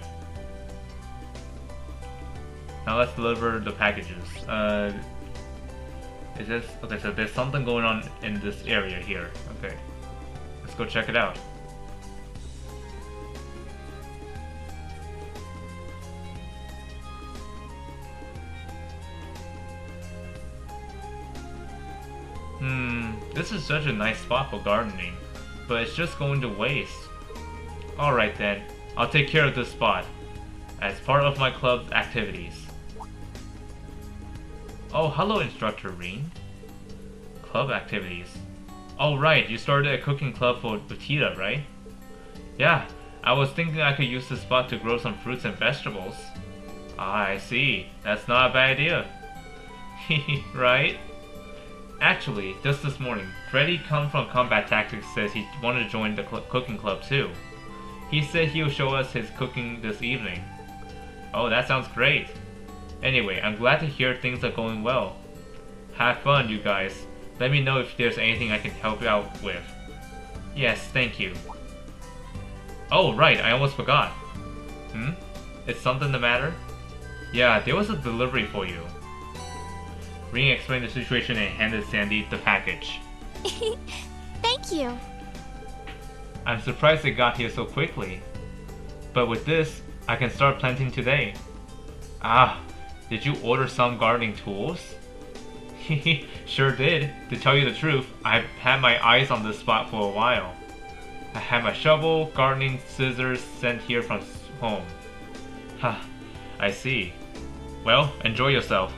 Now let's deliver the packages. Is this... Okay, so there's something going on in this area here. Okay. Let's go check it out. This is such a nice spot for gardening, but it's just going to waste. Alright then, I'll take care of this spot, as part of my club's activities. Oh, hello Instructor Rean. Club activities. Oh right, you started a cooking club for Vegeta, right? Yeah, I was thinking I could use this spot to grow some fruits and vegetables. Ah, I see. That's not a bad idea. Right? Actually, just this morning, Freddy come from Combat Tactics says he wanted to join the cooking club too. He said he'll show us his cooking this evening. Oh, that sounds great. Anyway, I'm glad to hear things are going well. Have fun, you guys. Let me know if there's anything I can help you out with. Yes, thank you. Oh, right, I almost forgot. Is something the matter? Yeah, there was a delivery for you. Ring explained the situation and handed Sandy the package.
Thank you.
I'm surprised it got here so quickly. But with this, I can start planting today. Ah, did you order some gardening tools? Sure did. To tell you the truth, I've had my eyes on this spot for a while. I had my shovel, gardening scissors sent here from home. Ha, I see. Well, enjoy yourself.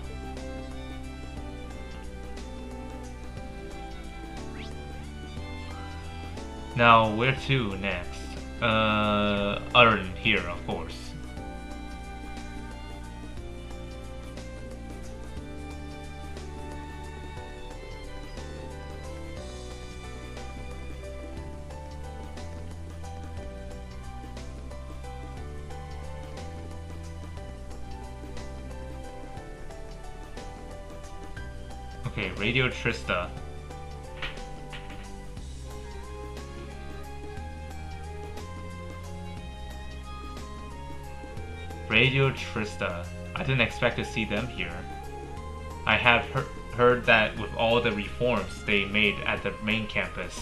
Now, where to next? Other than here, of course. Okay, Radio Trista. Radio Trista. I didn't expect to see them here. I have heard that with all the reforms they made at the main campus,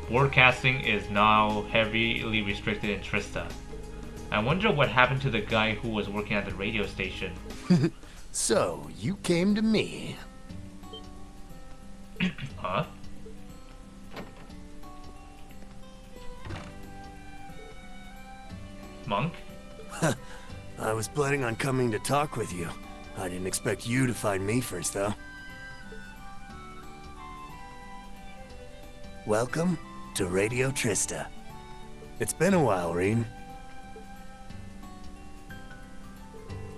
broadcasting is now heavily restricted in Trista. I wonder what happened to the guy who was working at the radio station.
So, you came to me.
Huh? Monk?
I was planning on coming to talk with you. I didn't expect you to find me first, though. Welcome to Radio Trista. It's been a while, Rean.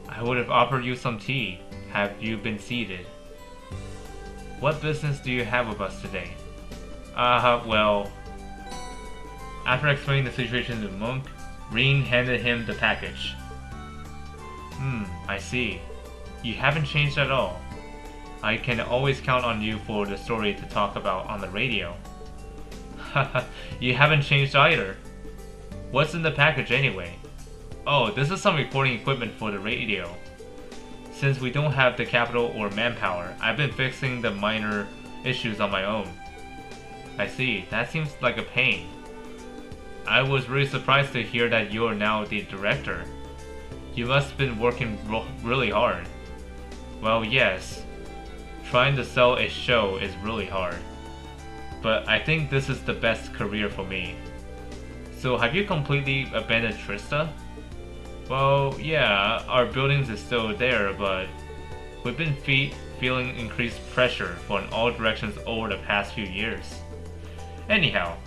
I would have offered you some tea, have you been seated. What business do you have with us today? Well... After explaining the situation to Monk, Rean handed him the package. I see. You haven't changed at all. I can always count on you for the story to talk about on the radio. Haha, you haven't changed either. What's in the package anyway? Oh, this is some recording equipment for the radio. Since we don't have the capital or manpower, I've been fixing the minor issues on my own. I see. That seems like a pain. I was really surprised to hear that you're now the director. You must have been working really hard. Well, yes. Trying to sell a show is really hard. But I think this is the best career for me. So have you completely abandoned Trista? Well, yeah, our buildings is still there, but we've been feeling increased pressure from all directions over the past few years. Anyhow,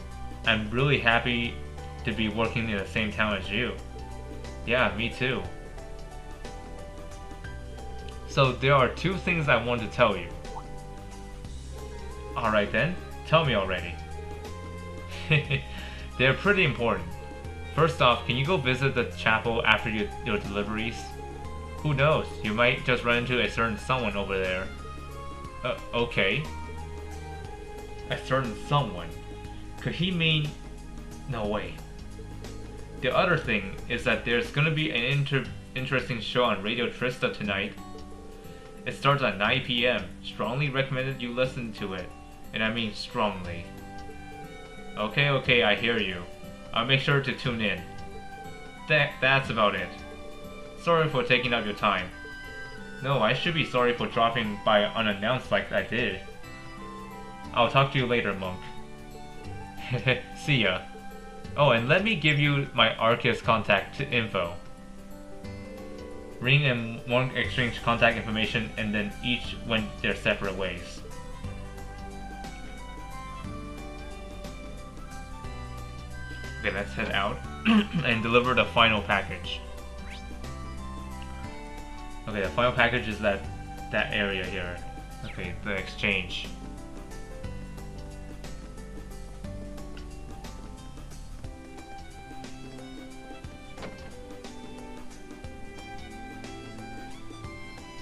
I'm really happy to be working in the same town as you. Yeah, me too. So there are two things I want to tell you. Alright then, tell me already. They're pretty important. First off, can you go visit the chapel after your deliveries? Who knows, you might just run into a certain someone over there. Okay. A certain someone. Could he mean... No way. The other thing is that there's gonna be an interesting show on Radio Trista tonight. It starts at 9 PM. Strongly recommended you listen to it. And I mean strongly. Okay, I hear you. I'll make sure to tune in. That's about it. Sorry for taking up your time. No, I should be sorry for dropping by unannounced like I did. I'll talk to you later, Monk. See ya. Oh, and let me give you my Arceus contact info. Ring and Monk exchange contact information and then each went their separate ways. Okay, let's head out and deliver the final package. Okay, the final package is that area here. Okay, the exchange.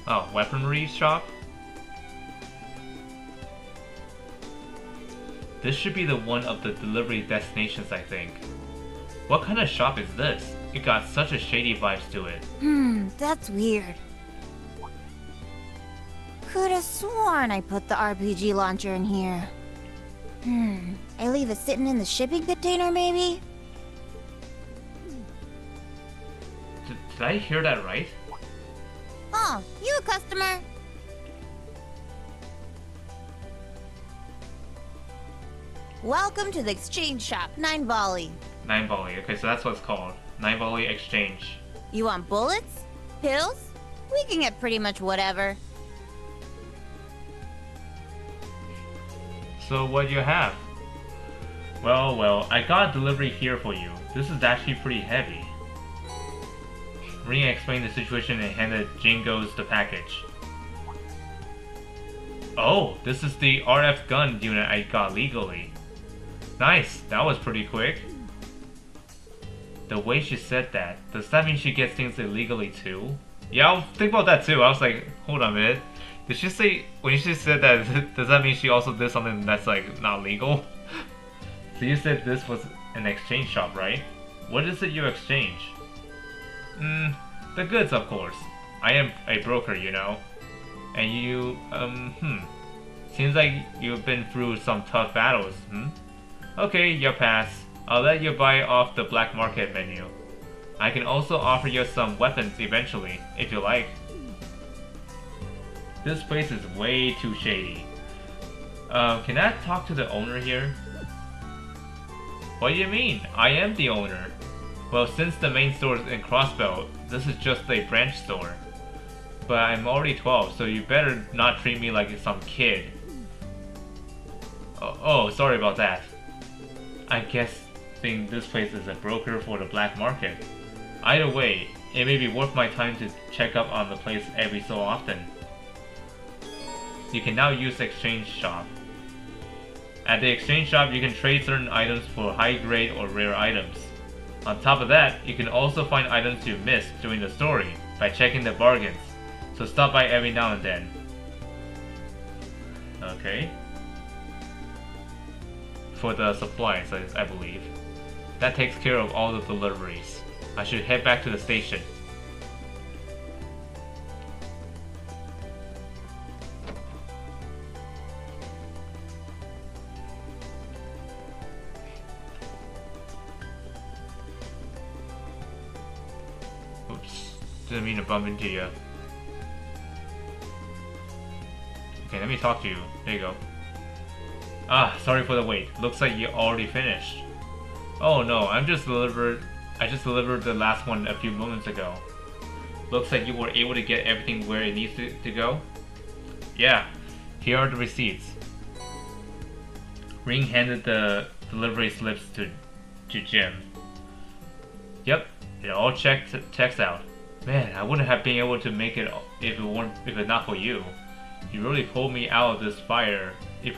Oh, weaponry shop? This should be the one of the delivery destinations, I think. What kind of shop is this? It got such a shady vibes to it.
That's weird. Could've sworn I put the RPG launcher in here. I leave it sitting in the shipping container, maybe?
Did I hear that right?
Oh, you a customer? Welcome to the exchange shop, 9 Volley.
9 Volley, okay, so that's what it's called. 9 Volley Exchange.
You want bullets? Pills? We can get pretty much whatever.
So what do you have? Well, I got a delivery here for you. This is actually pretty heavy. Ring explained the situation and handed Jingos the package. Oh, this is the RF gun unit I got legally. Nice, that was pretty quick. The way she said that, does that mean she gets things illegally too? Yeah, I was thinking about that too. I was like, hold on a minute. Did she say, when she said that, does that mean she also did something that's like not legal? So you said this was an exchange shop, right? What is it you exchange? The goods, of course. I am a broker, you know. And you, seems like you've been through some tough battles, Okay, you pass. I'll let you buy off the black market menu. I can also offer you some weapons eventually, if you like. This place is way too shady. Can I talk to the owner here? What do you mean? I am the owner. Well, since the main store is in Crossbelt, this is just a branch store. But I'm already 12, so you better not treat me like some kid. Oh, sorry about that. I guess this place is a broker for the black market. Either way, it may be worth my time to check up on the place every so often. You can now use Exchange Shop. At the Exchange Shop, you can trade certain items for high-grade or rare items. On top of that, you can also find items you missed during the story by checking the bargains, so stop by every now and then. Okay. For the supplies, I believe. That takes care of all the deliveries. I should head back to the station. Didn't mean to bump into you. Okay, let me talk to you. There you go. Ah, sorry for the wait. Looks like you already finished. Oh no, I just delivered the last one a few moments ago. Looks like you were able to get everything where it needs to go. Yeah, here are the receipts. Ring handed the delivery slips to Jim. Yep, it all checks out. Man, I wouldn't have been able to make it if it not for you. You really pulled me out of this fire. You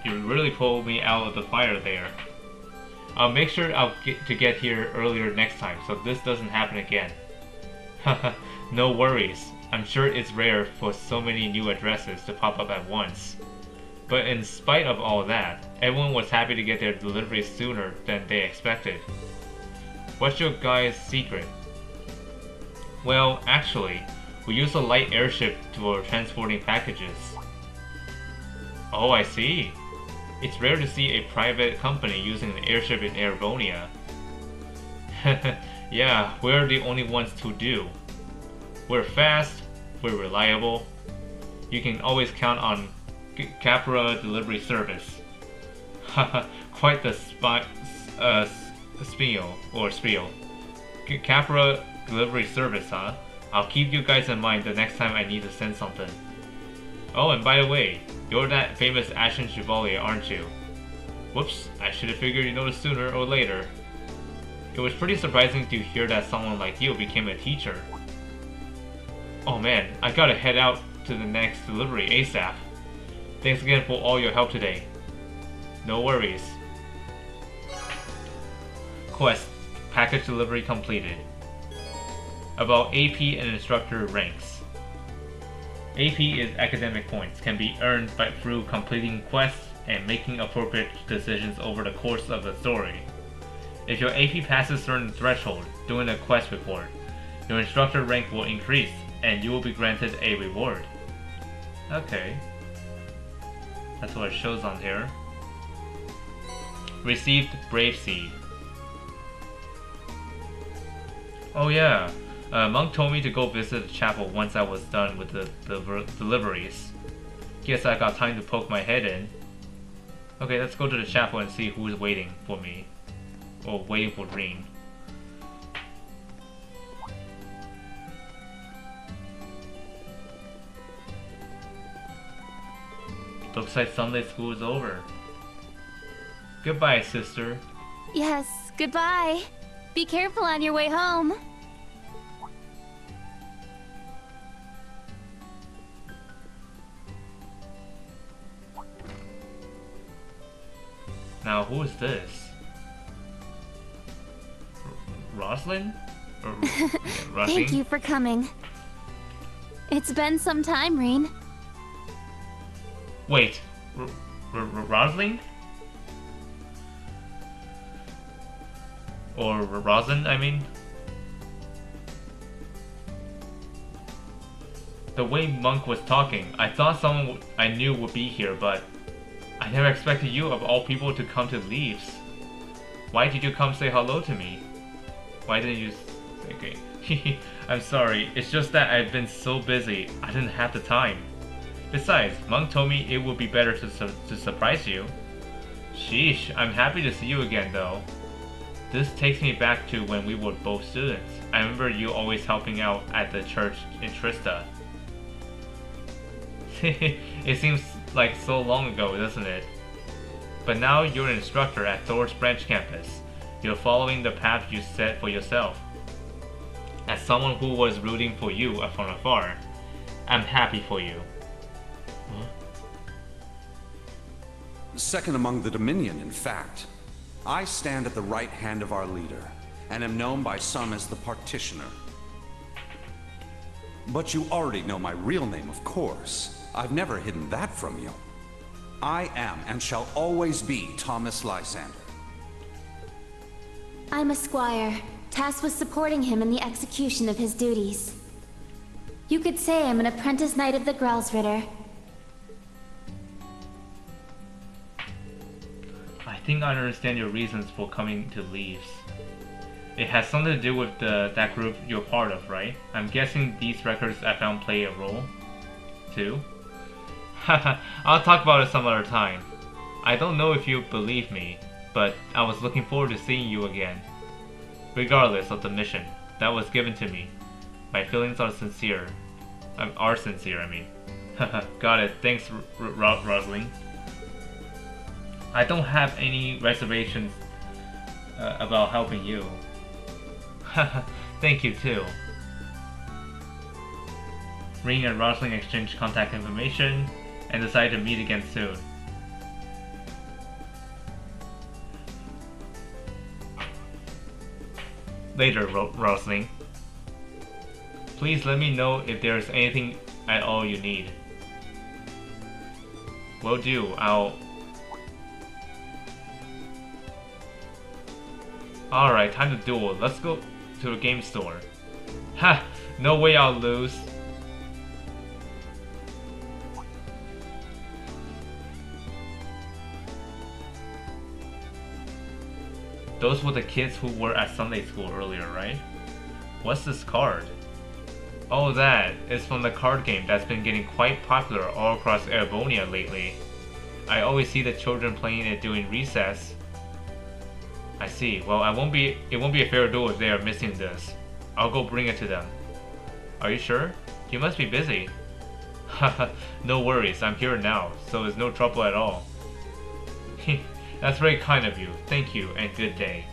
really pulled me out of the fire there. I'll make sure I'll get here earlier next time, so this doesn't happen again. Haha, no worries. I'm sure it's rare for so many new addresses to pop up at once. But in spite of all that, everyone was happy to get their deliveries sooner than they expected. What's your guys' secret? Well, actually, we use a light airship for transporting packages. Oh, I see. It's rare to see a private company using an airship in Erebonia. Yeah, we're the only ones to do. We're fast, we're reliable. You can always count on Capra delivery service. Haha, quite the spiel. Capra delivery service, huh? I'll keep you guys in mind the next time I need to send something. Oh, and by the way, you're that famous Ashen Chevalier, aren't you? Whoops, I should have figured you'd notice sooner or later. It was pretty surprising to hear that someone like you became a teacher. Oh man, I gotta head out to the next delivery ASAP. Thanks again for all your help today. No worries. Quest, package delivery completed. About AP and instructor ranks. AP is academic points, can be earned through completing quests and making appropriate decisions over the course of the story. If your AP passes certain threshold during a quest report, your instructor rank will increase and you will be granted a reward. Okay. That's what it shows on here. Received Brave Seed. Oh yeah. Monk told me to go visit the chapel once I was done with the deliveries. Guess I got time to poke my head in. Okay, let's go to the chapel and see who's waiting for me. Or waiting for Rean. Looks like Sunday school is over. Goodbye, sister.
Yes, goodbye. Be careful on your way home.
Now, who is this? Rosalind?
Thank you for coming. It's been some time, Rean.
Wait, Rosalind? Or Rosin, I mean? The way Monk was talking, I thought someone I knew would be here, but I never expected you of all people to come to Leaves. Why did you come say hello to me? Why didn't you... Okay. I'm sorry, it's just that I've been so busy, I didn't have the time. Besides, Monk told me it would be better to surprise you. Sheesh, I'm happy to see you again though. This takes me back to when we were both students. I remember you always helping out at the church in Trista. It seems like so long ago, doesn't it? But now you're an instructor at Thor's Branch campus. You're following the path you set for yourself. As someone who was rooting for you from afar, I'm happy for you. Huh?
Second among the Dominion, in fact. I stand at the right hand of our leader, and am known by some as the Partitioner. But you already know my real name, of course. I've never hidden that from you. I am and shall always be Thomas Lysander.
I'm a squire, tasked with supporting him in the execution of his duties. You could say I'm an apprentice knight of the Gralsritter.
I think I understand your reasons for coming to Leaves. It has something to do with that group you're part of, right? I'm guessing these records I found play a role, too. Haha, I'll talk about it some other time. I don't know if you believe me, but I was looking forward to seeing you again. Regardless of the mission that was given to me, my feelings are sincere. I mean. Got it. Thanks, Rosling. I don't have any reservations about helping you. Thank you too. Ring and Rosling exchanged contact information and decided to meet again soon. Later, Rosling. Please let me know if there's anything at all you need. Will do. Alright, time to duel. Let's go to the game store. Ha! No way I'll lose. Those were the kids who were at Sunday school earlier, right? What's this card? Oh, that is from the card game that's been getting quite popular all across Erebonia lately. I always see the children playing it during recess. I see. Well, it won't be a fair duel if they are missing this. I'll go bring it to them. Are you sure? You must be busy. Haha, no worries. I'm here now, so it's no trouble at all. That's very kind of you. Thank you, and good day.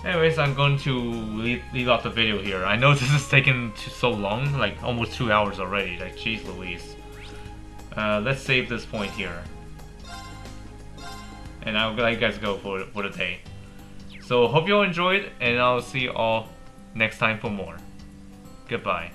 Anyways, I'm going to leave off the video here. I know this is taking so long, like almost 2 hours already. Like, jeez Louise. Let's save this point here. And I'll let you guys go for the day. So, hope you all enjoyed, and I'll see you all next time for more. Goodbye.